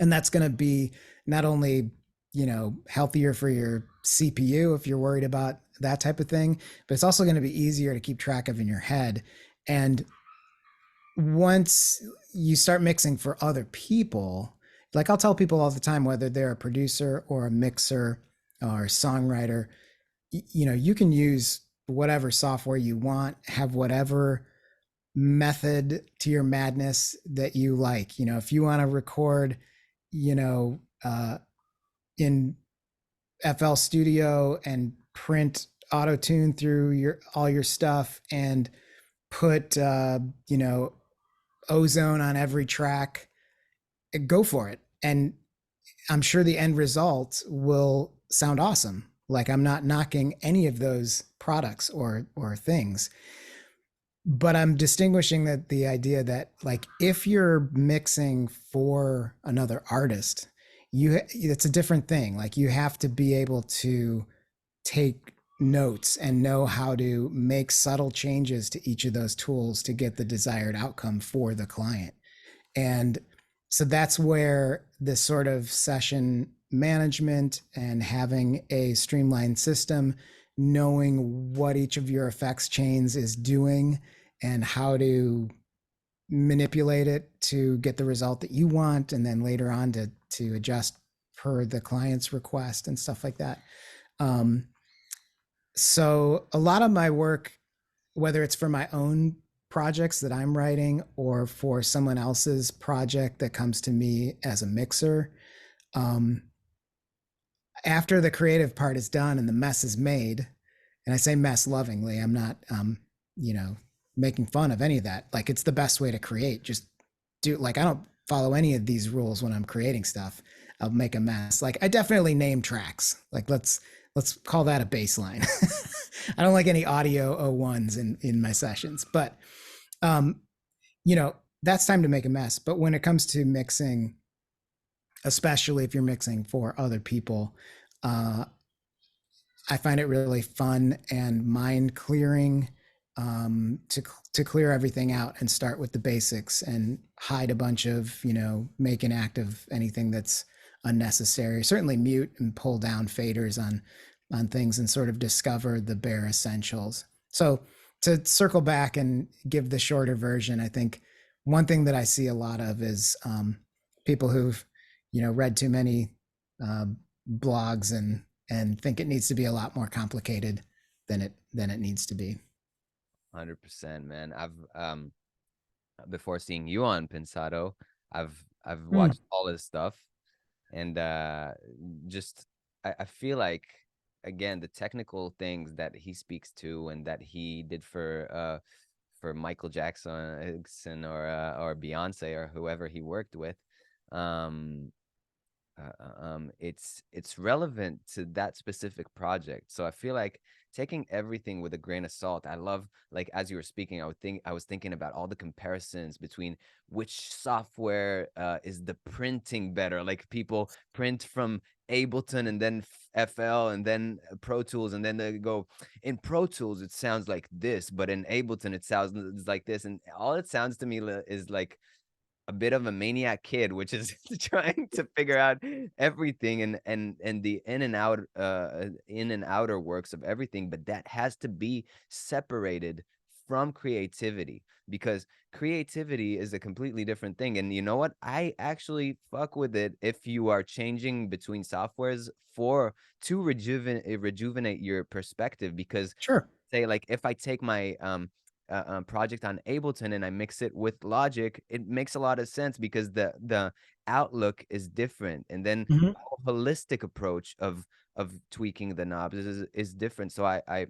And that's going to be not only healthier for your CPU if you're worried about that type of thing, but it's also going to be easier to keep track of in your head. And once you start mixing for other people, like I'll tell people all the time, whether they're a producer or a mixer or a songwriter, you can use whatever software you want, have whatever method to your madness that you like. If you want to record, in FL Studio and print auto tune through all your stuff and put ozone on every track, go for it. And I'm sure the end result will sound awesome. Like, I'm not knocking any of those products or things, but I'm distinguishing that the idea that, like, if you're mixing for another artist, it's a different thing. Like, you have to be able to take notes and know how to make subtle changes to each of those tools to get the desired outcome for the client. And so that's where this sort of session management and having a streamlined system, knowing what each of your effects chains is doing and how to manipulate it to get the result that you want, and then later on to adjust per the client's request and stuff like that. So a lot of my work, whether it's for my own projects that I'm writing or for someone else's project that comes to me as a mixer, um, after the creative part is done and the mess is made, and I say mess lovingly, I'm not, making fun of any of that. Like, it's the best way to create. Just do, like, I don't follow any of these rules when I'm creating stuff. I'll make a mess. Like, I definitely name tracks. Like, let's call that a baseline. I don't like any audio O1s in my sessions, but um, that's time to make a mess. But when it comes to mixing, especially if you're mixing for other people, uh, I find it really fun and mind clearing, to clear everything out and start with the basics and hide a bunch of, make an act of anything that's unnecessary. Certainly mute and pull down faders on things and sort of discover the bare essentials. So to circle back and give the shorter version, I think one thing that I see a lot of is people who've read too many uh, blogs and think it needs to be a lot more complicated than it needs to be. 100%, man. I've before seeing you on Pensado, I've Mm. watched all his stuff, and just I feel like, again, the technical things that he speaks to and that he did for Michael Jackson or Beyonce or whoever he worked with, um it's relevant to that specific project. So I feel like taking everything with a grain of salt. I love, like, as you were speaking, I was thinking about all the comparisons between which software is the printing better. Like people print from Ableton and then FL and then Pro Tools, and then they go in Pro Tools it sounds like this, but in Ableton it sounds like this, and all it sounds to me is like a bit of a maniac kid, which is trying to figure out everything and the in and outer works of everything. But that has to be separated from creativity, because creativity is a completely different thing. And you know what? I actually fuck with it if you are changing between softwares for to rejuvenate your perspective. Because Sure. say, like, if I take my project on Ableton and I mix it with Logic, it makes a lot of sense because the outlook is different, and then Mhm. the whole holistic approach of tweaking the knobs is different. So I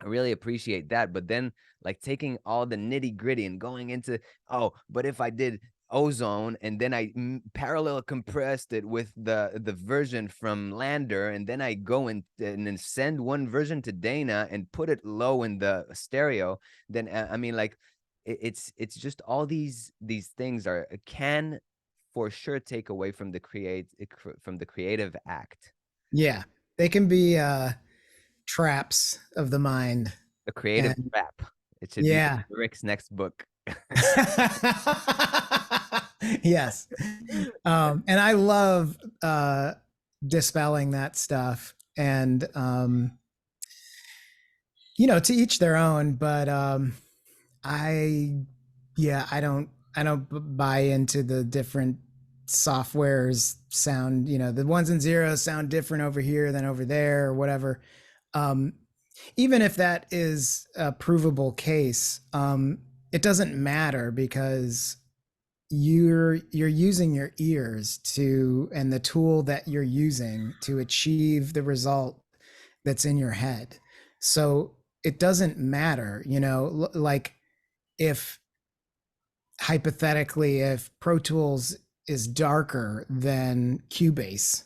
really appreciate that. But then, like, taking all the nitty gritty and going into, oh, but if I did Ozone and then I parallel compressed it with the version from Lander, and then I go and then send one version to Dana and put it low in the stereo, then I mean, like, it's just all these things are can for sure take away from the creative act. Yeah, they can be traps of the mind. A creative And trap. It should be yeah. Rick's next book. Yes. And I love dispelling that stuff. And to each their own, but I yeah, I don't buy into the different softwares sound, the ones and zeros sound different over here than over there or whatever. Um, Even if that is a provable case, it doesn't matter because you're using your ears to and the tool that you're using to achieve the result that's in your head. So it doesn't matter, like if hypothetically if Pro Tools is darker than Cubase,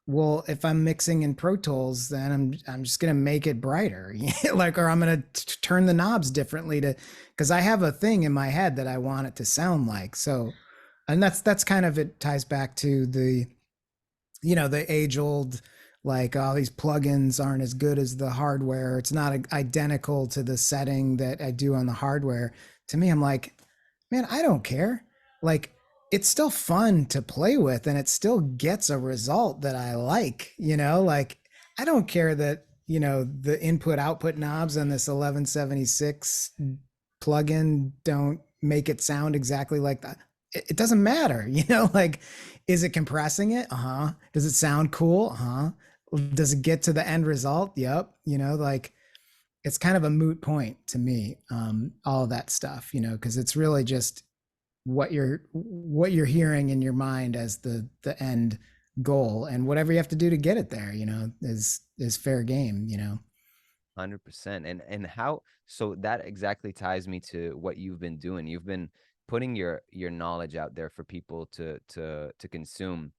well, if I'm mixing in Pro Tools, then I'm just gonna make it brighter, like, or I'm gonna turn the knobs differently to, because I have a thing in my head that I want it to sound like. So, and that's kind of, it ties back to the age old, like, all these plugins aren't as good as the hardware. It's not identical to the setting that I do on the hardware. To me, I'm like, man, I don't care. Like, it's still fun to play with and it still gets a result that I like. Like, I don't care that, the input output knobs on this 1176 plugin don't make it sound exactly like that. It doesn't matter, like, is it compressing it? Uh-huh. Does it sound cool? Uh-huh. Does it get to the end result? Yep. Like, it's kind of a moot point to me, all of that stuff, because it's really just what you're hearing in your mind as the end goal, and whatever you have to do to get it there, is fair game. 100%. And how, so that exactly ties me to what you've been doing. You've been putting your knowledge out there for people to consume,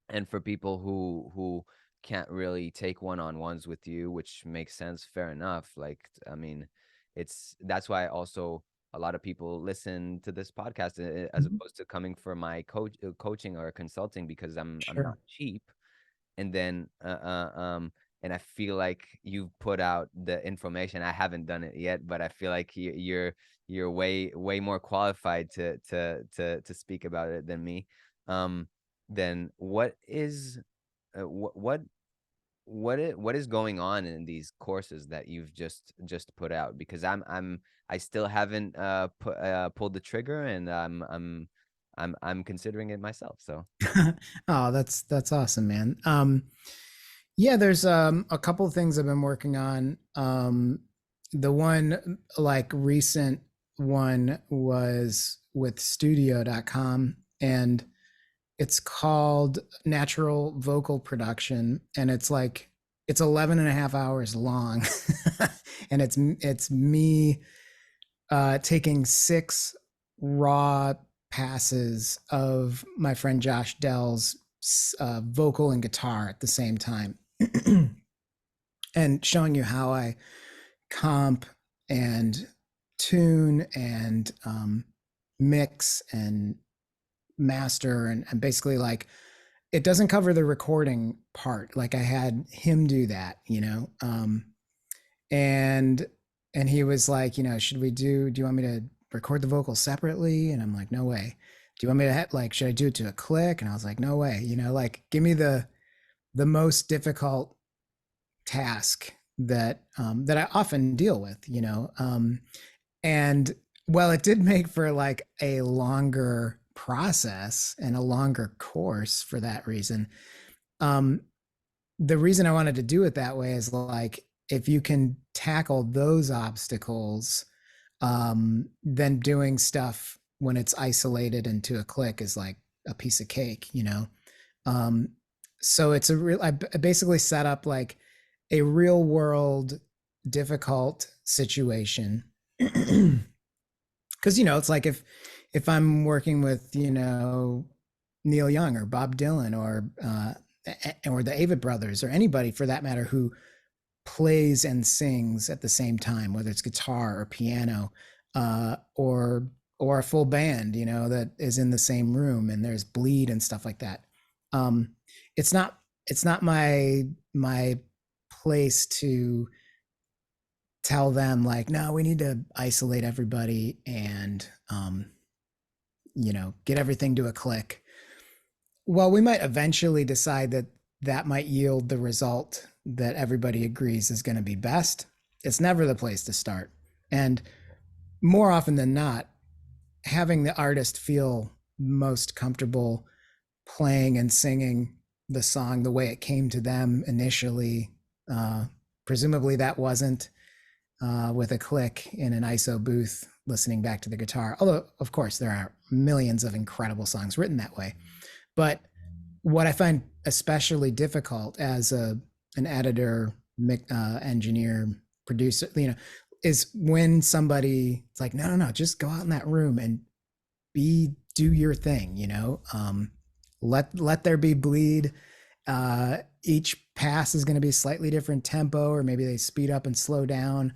and for people who can't really take one-on-ones with you, which makes sense, fair enough. Like, I mean, it's that's why also a lot of people listen to this podcast, as Mhm. opposed to coming for my coaching or consulting, because I'm not Sure. cheap. And then and I feel like you've put out the information. I haven't done it yet, but I feel like you're way more qualified to speak about it than me. Then what is what is going on in these courses that you've just put out? Because I still haven't pulled the trigger, and I'm considering it myself. So Oh, that's awesome, man. Yeah, there's a couple of things I've been working on. The one, like, recent one was with studio.com, and it's called Natural Vocal Production, and it's 11 and a half hours long. And it's me taking 6 raw passes of my friend Josh Dell's vocal and guitar at the same time. and showing you how I comp and tune and mix and master and basically like it doesn't cover the recording part. Like I had him do that, and he was like, should we do you want me to record the vocals separately? And I'm like, no way. Do you want me to like, should I do it to a click? And I was like, no way. Like give me the most difficult task that I often deal with, and well, it did make for like a longer process and a longer course for that reason. Um, the reason I wanted to do it that way is like if you can tackle those obstacles, then doing stuff when it's isolated into a click is like a piece of cake. Um, so it's a real. I basically set up like a real world difficult situation because it's like if I'm working with Neil Young or Bob Dylan or the Avett Brothers or anybody for that matter who plays and sings at the same time, whether it's guitar or piano, or a full band, that is in the same room and there's bleed and stuff like that. Um, it's not my place to tell them like, no, we need to isolate everybody and get everything to a click. Well, we might eventually decide that that might yield the result that everybody agrees is going to be best. It's never the place to start. And more often than not, having the artist feel most comfortable playing and singing the song the way it came to them initially, presumably that wasn't with a click in an ISO booth listening back to the guitar. Although, of course, there are millions of incredible songs written that way. But what I find especially difficult as an editor, engineer, producer, is when somebody it's like, no, just go out in that room and do your thing. Let there be bleed. Each pass is going to be slightly different tempo, or maybe they speed up and slow down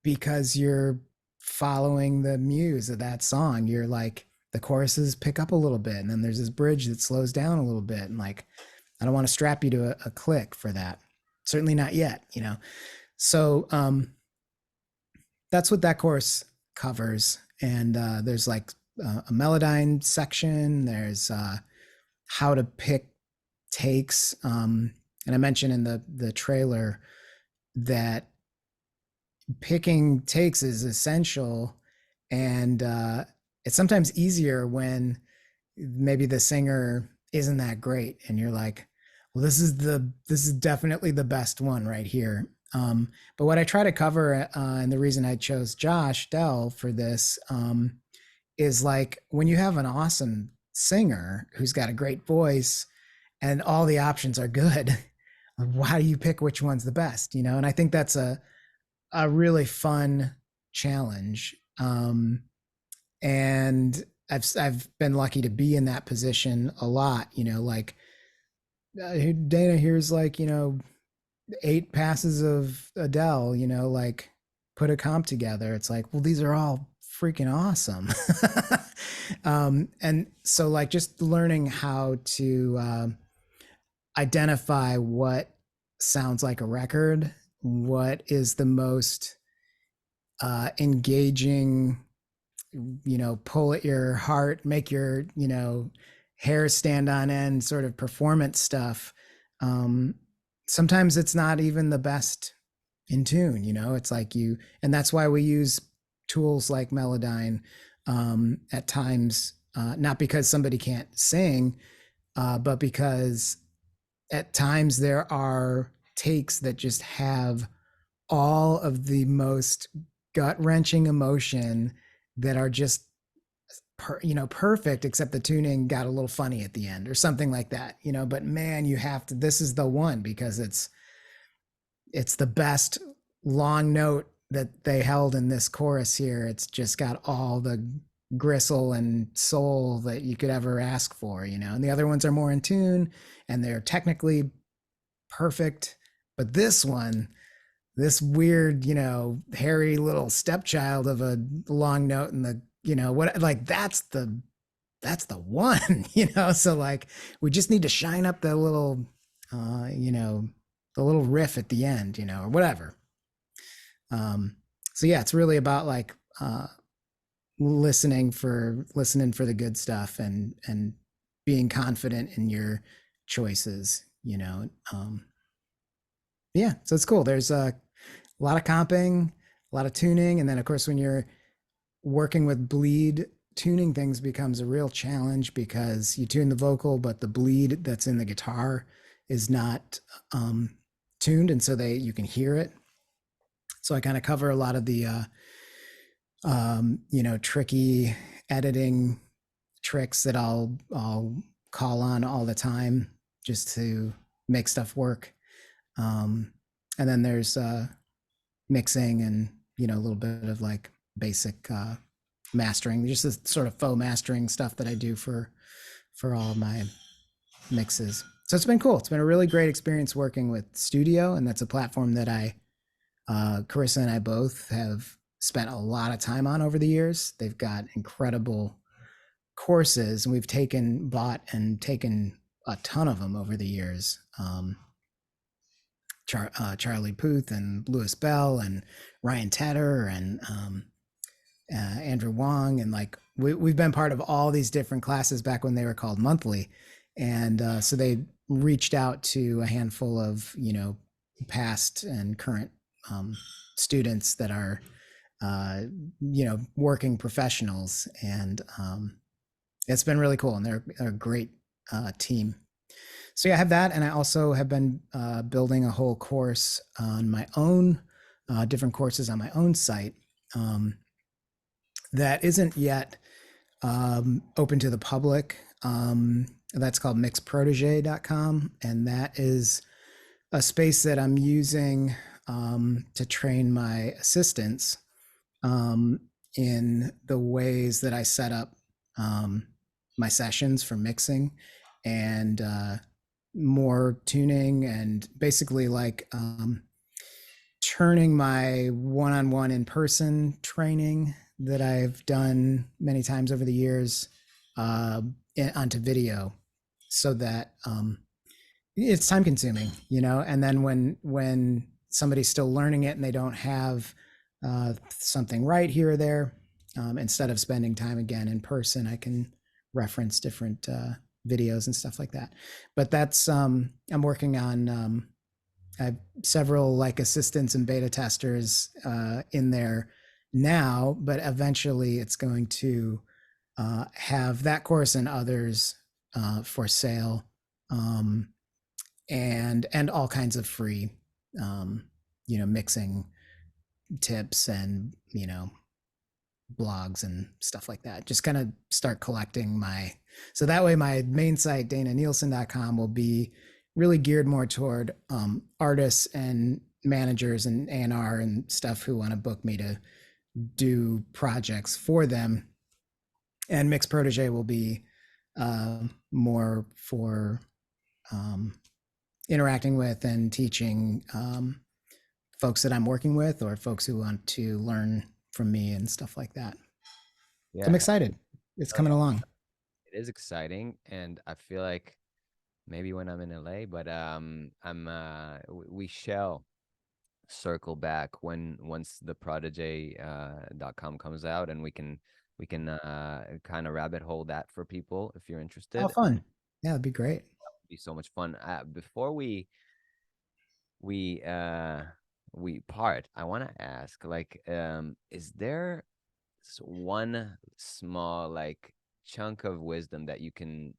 because you're following the muse of that song. You're like, the choruses pick up a little bit and then there's this bridge that slows down a little bit. And like, I don't want to strap you to a click for that. Certainly not yet, So that's what that course covers. And there's like a Melodyne section. There's how to pick takes. And I mentioned in the trailer that picking takes is essential, and it's sometimes easier when maybe the singer isn't that great and you're like, well, this is definitely the best one right here. But what I try to cover, and the reason I chose Josh Dell for this, is like when you have an awesome singer who's got a great voice and all the options are good, how do you pick which one's the best? And I think that's a really fun challenge. And I've been lucky to be in that position a lot, like Dana, here's like, 8 passes of Adele, like put a comp together. It's like, well, these are all freaking awesome. And so like just learning how to identify what sounds like a record, what is the most engaging, pull at your heart, make your, hair stand on end sort of performance stuff. Sometimes it's not even the best in tune, it's like and that's why we use tools like Melodyne at times, not because somebody can't sing, but because at times there are takes that just have all of the most gut-wrenching emotion that are just perfect, except the tuning got a little funny at the end or something like that, but man, you have to, this is the one because it's the best long note that they held in this chorus here. It's just got all the gristle and soul that you could ever ask for, and the other ones are more in tune and they're technically perfect, but this one, this weird, hairy little stepchild of a long note in the, what, like that's the one, So like we just need to shine up the little, the little riff at the end, or whatever. Um, so yeah, it's really about like listening for the good stuff and being confident in your choices. Yeah, so it's cool. There's a lot of comping, a lot of tuning, and then of course when you're working with bleed, tuning things becomes a real challenge because you tune the vocal, but the bleed that's in the guitar is not tuned, and so you can hear it. So I kind of cover a lot of the tricky editing tricks that I'll call on all the time just to make stuff work. And then there's mixing and a little bit of like basic mastering, just this sort of faux mastering stuff that I do for all my mixes. So it's been cool. It's been a really great experience working with Studio, and that's a platform that Carissa and I both have spent a lot of time on over the years. They've got incredible courses, and we've bought and taken a ton of them over the years. Charlie Puth and Louis Bell and Ryan Tedder and Andrew Wong, and like we've been part of all these different classes back when they were called monthly, and so they reached out to a handful of past and current students that are working professionals, and it's been really cool, and they're a great team. So yeah, I have that, and I also have been building a whole course on my own, different courses on my own site that isn't yet open to the public. That's called mixprotege.com, and that is a space that I'm using to train my assistants in the ways that I set up my sessions for mixing and more tuning, and basically like turning my one-on-one in-person training that I've done many times over the years onto video, so that it's time consuming, and then when somebody's still learning it and they don't have something right here or there, instead of spending time again in person, I can reference different videos and stuff like that. But that's I'm working on I have several like assistants and beta testers in there now, but eventually it's going to have that course and others for sale, and all kinds of free mixing tips and blogs and stuff like that. Just kind of start collecting so that way my main site, dananielsen.com, will be really geared more toward artists and managers and A&R and stuff who want to book me to do projects for them. And Mix Protege will be more for interacting with and teaching folks that I'm working with, or folks who want to learn from me and stuff like that. So I'm Yeah, excited. It's coming along. it is exciting, and I feel like maybe when I'm in LA, but we shall circle back once the protege.com comes out, and we can kind of rabbit hole that for people if you're Oh, interested. fun. Yeah, that'd be great. It'd be so much fun. Before we uh we part, I want to ask, like, is there one small like chunk of wisdom that you can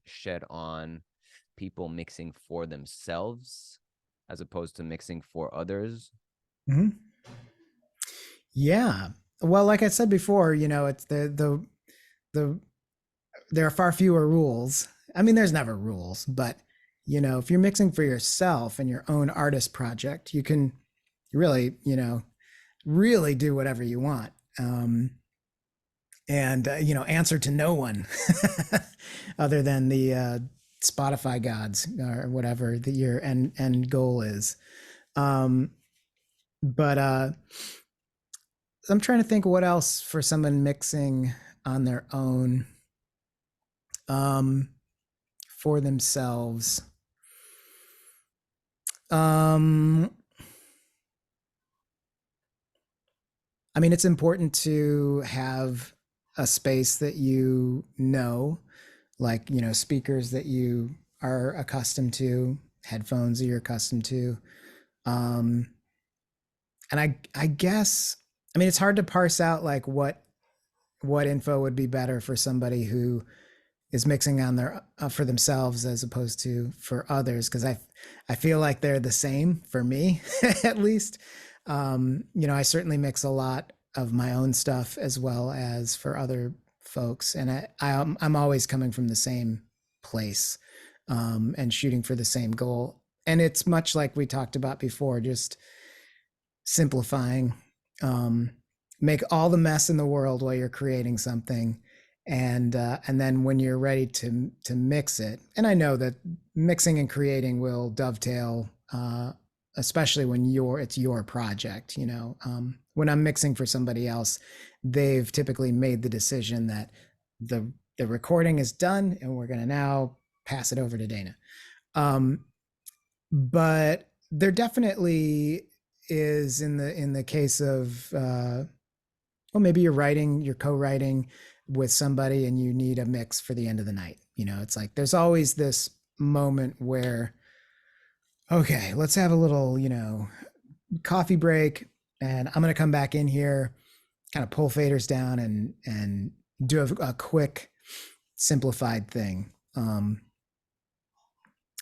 shed on people mixing for themselves as opposed to mixing for others? Mm-hmm. Yeah. Well, like I said before, it's the there are far fewer rules. I mean, there's never rules, but if you're mixing for yourself and your own artist project, you can really, really do whatever you want. And answer to no one other than the Spotify gods or whatever your end goal is. But I'm trying to think what else for someone mixing on their own, um, for themselves. Um, I mean, it's important to have a space that you know, like, speakers that you are accustomed to, headphones that you're accustomed to. Um, and I guess, I mean, it's hard to parse out like what info would be better for somebody who is mixing on their for themselves as opposed to for others, because I feel like they're the same for me at least. I certainly mix a lot of my own stuff as well as for other folks, and I'm always coming from the same place, and shooting for the same goal. And it's much like we talked about before, just simplifying. um, Make all the mess in the world while you're creating something, and then when you're ready to mix it. And I know that mixing and creating will dovetail, especially when it's your project. When I'm mixing for somebody else, they've typically made the decision that the recording is done and we're going to now pass it over to Dana. But there definitely is, in the case of, well, maybe you're co-writing with somebody and you need a mix for the end of the night. It's like there's always this moment where, okay, let's have a little, coffee break, and I'm going to come back in here, kind of pull faders down and do a quick simplified thing.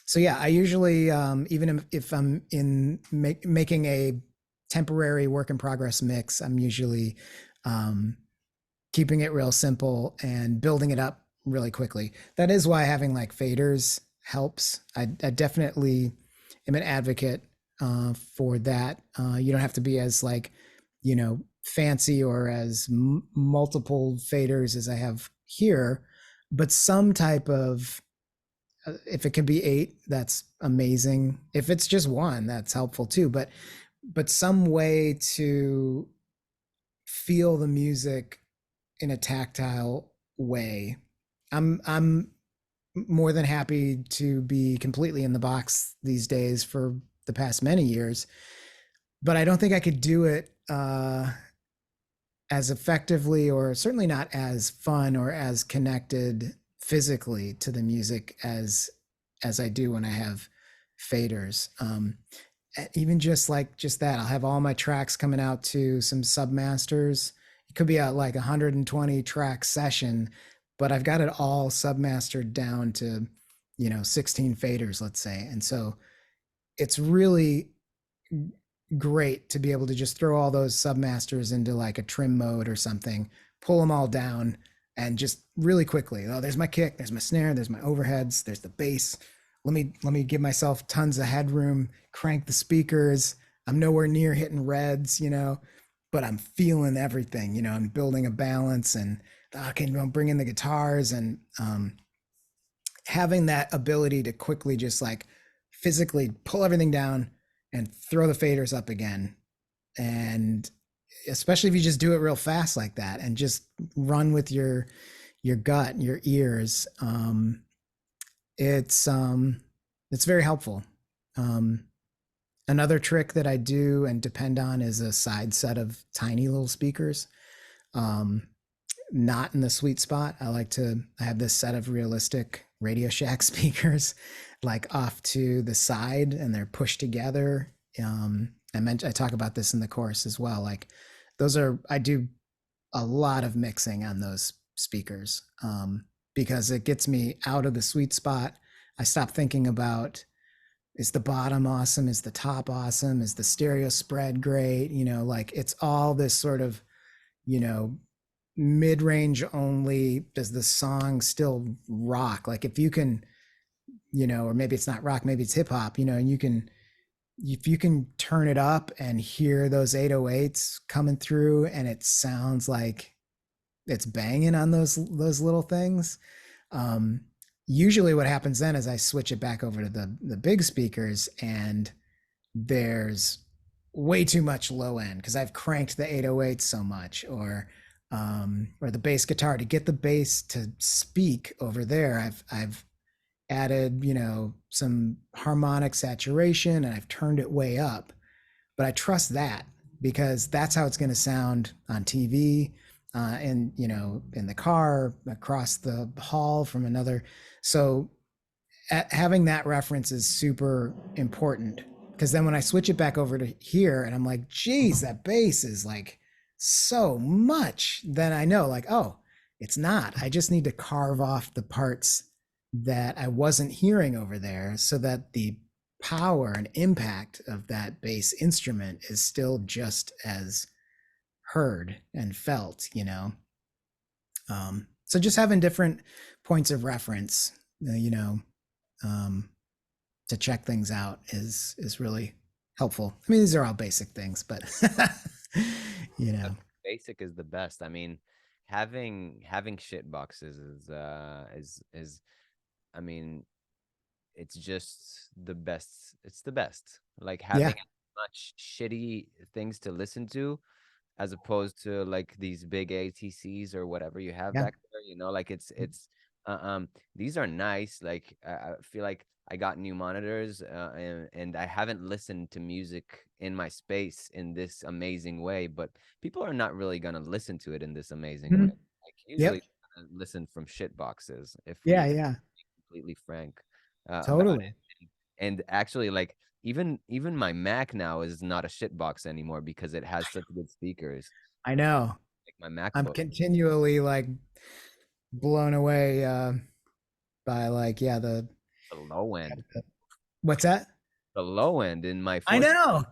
So yeah, I usually, even if I'm making a temporary work in progress mix, I'm usually, um, keeping it real simple and building it up really quickly. That is why having like faders helps. I definitely am an advocate, for that. You don't have to be as like, fancy or as multiple faders as I have here, but some type of, if it can be 8, that's amazing. If it's just one, that's helpful too. But some way to feel the music in a tactile way. I'm more than happy to be completely in the box these days for the past many years, but I don't think I could do it, as effectively, or certainly not as fun or as connected physically to the music as I do when I have faders. Even just that, I'll have all my tracks coming out to some submasters. It could be a like 120 track session, but I've got it all submastered down to 16 faders, let's say. And so it's really great to be able to just throw all those submasters into like a trim mode or something, pull them all down, and just really quickly, oh, there's my kick, there's my snare, there's my overheads, there's the bass. Let me give myself tons of headroom, crank the speakers. I'm nowhere near hitting reds, but I'm feeling everything. I'm building a balance, and okay, bring in the guitars, and having that ability to quickly just like physically pull everything down and throw the faders up again. And especially if you just do it real fast like that and just run with your gut and your ears, it's very helpful. Um, Another trick that I do and depend on is a side set of tiny little speakers. Um, Not in the sweet spot. I have this set of realistic Radio Shack speakers, like off to the side, and they're pushed together. I talk about this in the course as well. Like I do a lot of mixing on those speakers, because it gets me out of the sweet spot. I stop thinking about, is the bottom awesome? Is the top awesome? Is the stereo spread great? Like it's all this sort of, you know, mid-range only. Does the song still rock? Like if you can, or maybe it's not rock, maybe it's hip hop, and if you can turn it up and hear those 808s coming through and it sounds like it's banging on those little things. Usually what happens then is I switch it back over to the big speakers, and there's way too much low end because I've cranked the 808 so much, or the bass guitar to get the bass to speak over there. I've added, some harmonic saturation and I've turned it way up. But I trust that because that's how it's going to sound on TV, and in the car, across the hall from another. So having that reference is super important because then when I switch it back over to here and I'm like, geez, that bass is like so much, then I know like, oh, it's not. I just need to carve off the parts that I wasn't hearing over there so that the power and impact of that bass instrument is still just as heard and felt. So just having different points of reference, um, to check things out is really helpful. I mean, these are all basic things, but you Uh, know, Basic is the best. I mean, having shit boxes is I mean, it's just the best. It's the best. Like yeah, having much shitty things to listen to as opposed to like these big ATCs or whatever you have yeah, back there, like it's uh, um these are nice. Like I feel like I got new monitors, and I haven't listened to music in my space in this amazing way, but people are not really gonna listen to it in this amazing way. mhm, Like yep, usually listen from shit boxes if yeah, we yeah, be completely frank about totally. it. And actually, like even my Mac now is not a shit box anymore because it has such good speakers, I know. like my I'm MacBook. continually like blown away by like, yeah, The low end, what's that? the low end in my I 14, know.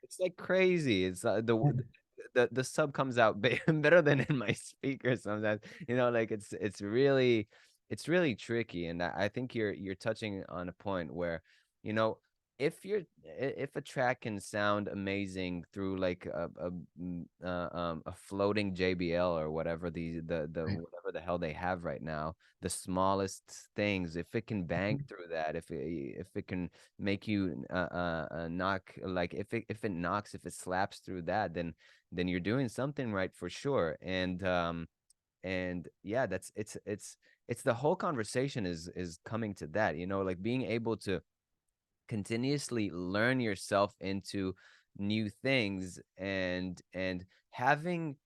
it's like crazy. It's the sub comes out better than in my speakers sometimes. Like it's really tricky, and I think you're touching on a point where, you know, if a track can sound amazing through like a floating JBL or whatever the Right. whatever the hell they have right now, the smallest things, if it can bang Mhm. through that, if it can make you knock, like if it knocks, if it slaps through that, then you're doing something right for sure. And yeah, it's the whole conversation is coming to that, like being able to continuously learn yourself into new things, and having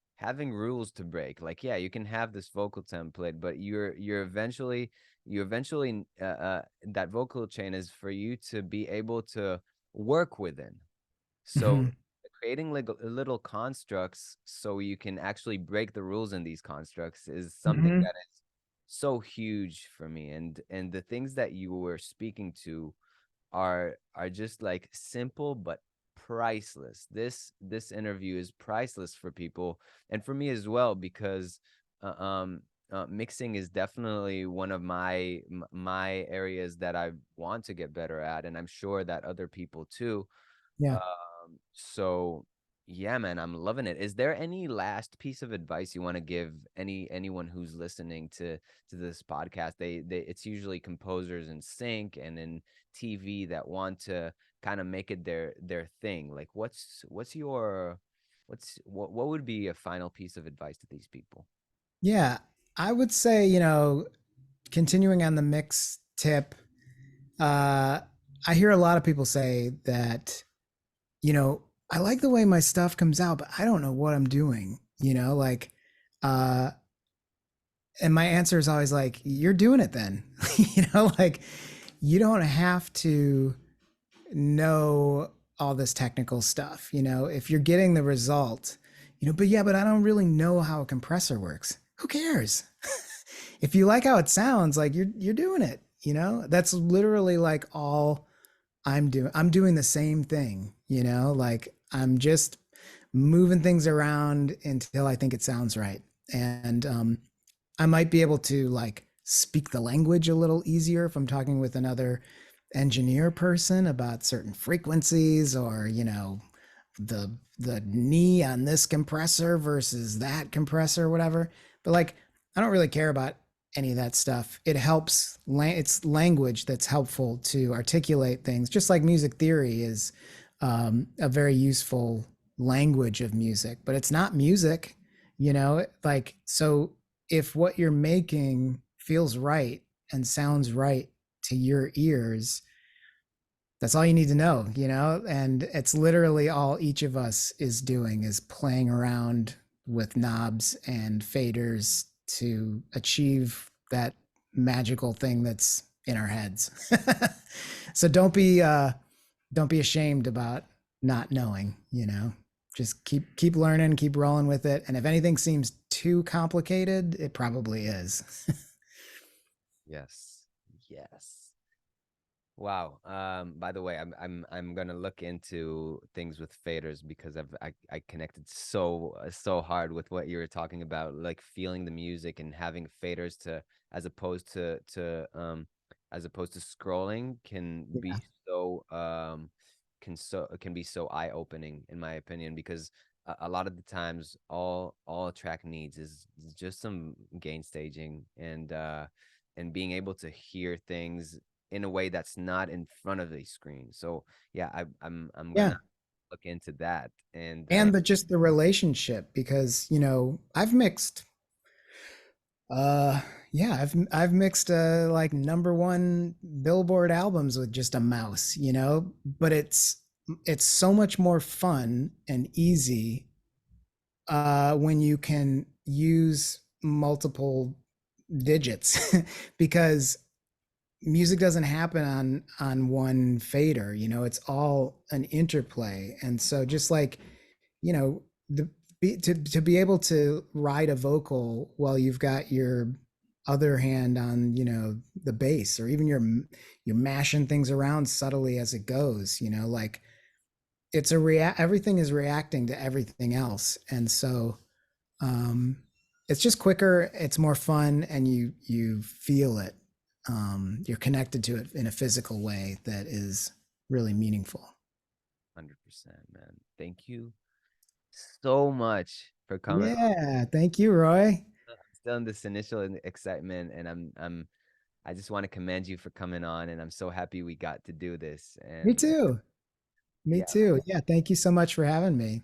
rules to break. Like, yeah, you can have this vocal template, but you eventually that vocal chain is for you to be able to work within. So Mhm. creating like little constructs so you can actually break the rules in these constructs is something Mhm. that is so huge for me. And the things that you were speaking to are just like simple but priceless. This interview is priceless for people and for me as well, because mixing is definitely one of my areas that I want to get better at, and I'm sure that other people too. Yeah. So yeah, man, I'm loving it. Is there any last piece of advice you want to give anyone who's listening to this podcast? It's usually composers in sync and in TV that want to kind of make it their thing. Like what would be a final piece of advice to these people? Yeah. I would say, continuing on the mix tip, uh, I hear a lot of people say that, I like the way my stuff comes out, but I don't know what I'm doing, like, uh, and my answer is always like, you're doing it then, like you don't have to know all this technical stuff, if you're getting the result, but yeah, but I don't really know how a compressor works. Who cares? If you like how it sounds, like you're doing it, that's literally like all I'm doing the same thing, like I'm just moving things around until I think it sounds right. And I might be able to like speak the language a little easier if I'm talking with another engineer person about certain frequencies, or the knee on this compressor versus that compressor or whatever. But like I don't really care about any of that stuff. It helps, it's language that's helpful to articulate things, just like music theory is a very useful language of music, but it's not music, you know, like, so if what you're making feels right and sounds right to your ears, that's all you need to know, you know? And it's literally all each of us is doing is playing around with knobs and faders to achieve that magical thing that's in our heads. So don't be ashamed about not knowing, you know. Just keep learning, keep rolling with it. And if anything seems too complicated, it probably is. Yes. Yes. Wow. By the way, I'm gonna look into things with faders because I connected so hard with what you were talking about, like feeling the music and having faders to as opposed to as opposed to scrolling can Yeah. be so can be so eye-opening in my opinion because a lot of the times all a track needs is just some gain staging and being able to hear things in a way that's not in front of the screen. So yeah, I'm Yeah. gonna look into that. And And the just the relationship, because, you know, I've mixed uh yeah, I've mixed like number one Billboard albums with just a mouse, you know, but it's so much more fun and easy when you can use multiple digits because music doesn't happen on one fader, you know, it's all an interplay. And so just like, you know, to be able to ride a vocal while you've got your other hand on, you know, the bass, or even you're mashing things around subtly as it goes, you know, like it's everything is reacting to everything else. And so um it's just quicker, it's more fun, and you feel it. You're connected to it in a physical way that is really meaningful. 100%, man. Thank you so much for coming on. Yeah, thank you, Roy. I'm still in this initial excitement, and I just want to commend you for coming on, and I'm so happy we got to do this. Me And too. Me yeah, too. Yeah, thank you so much for having me.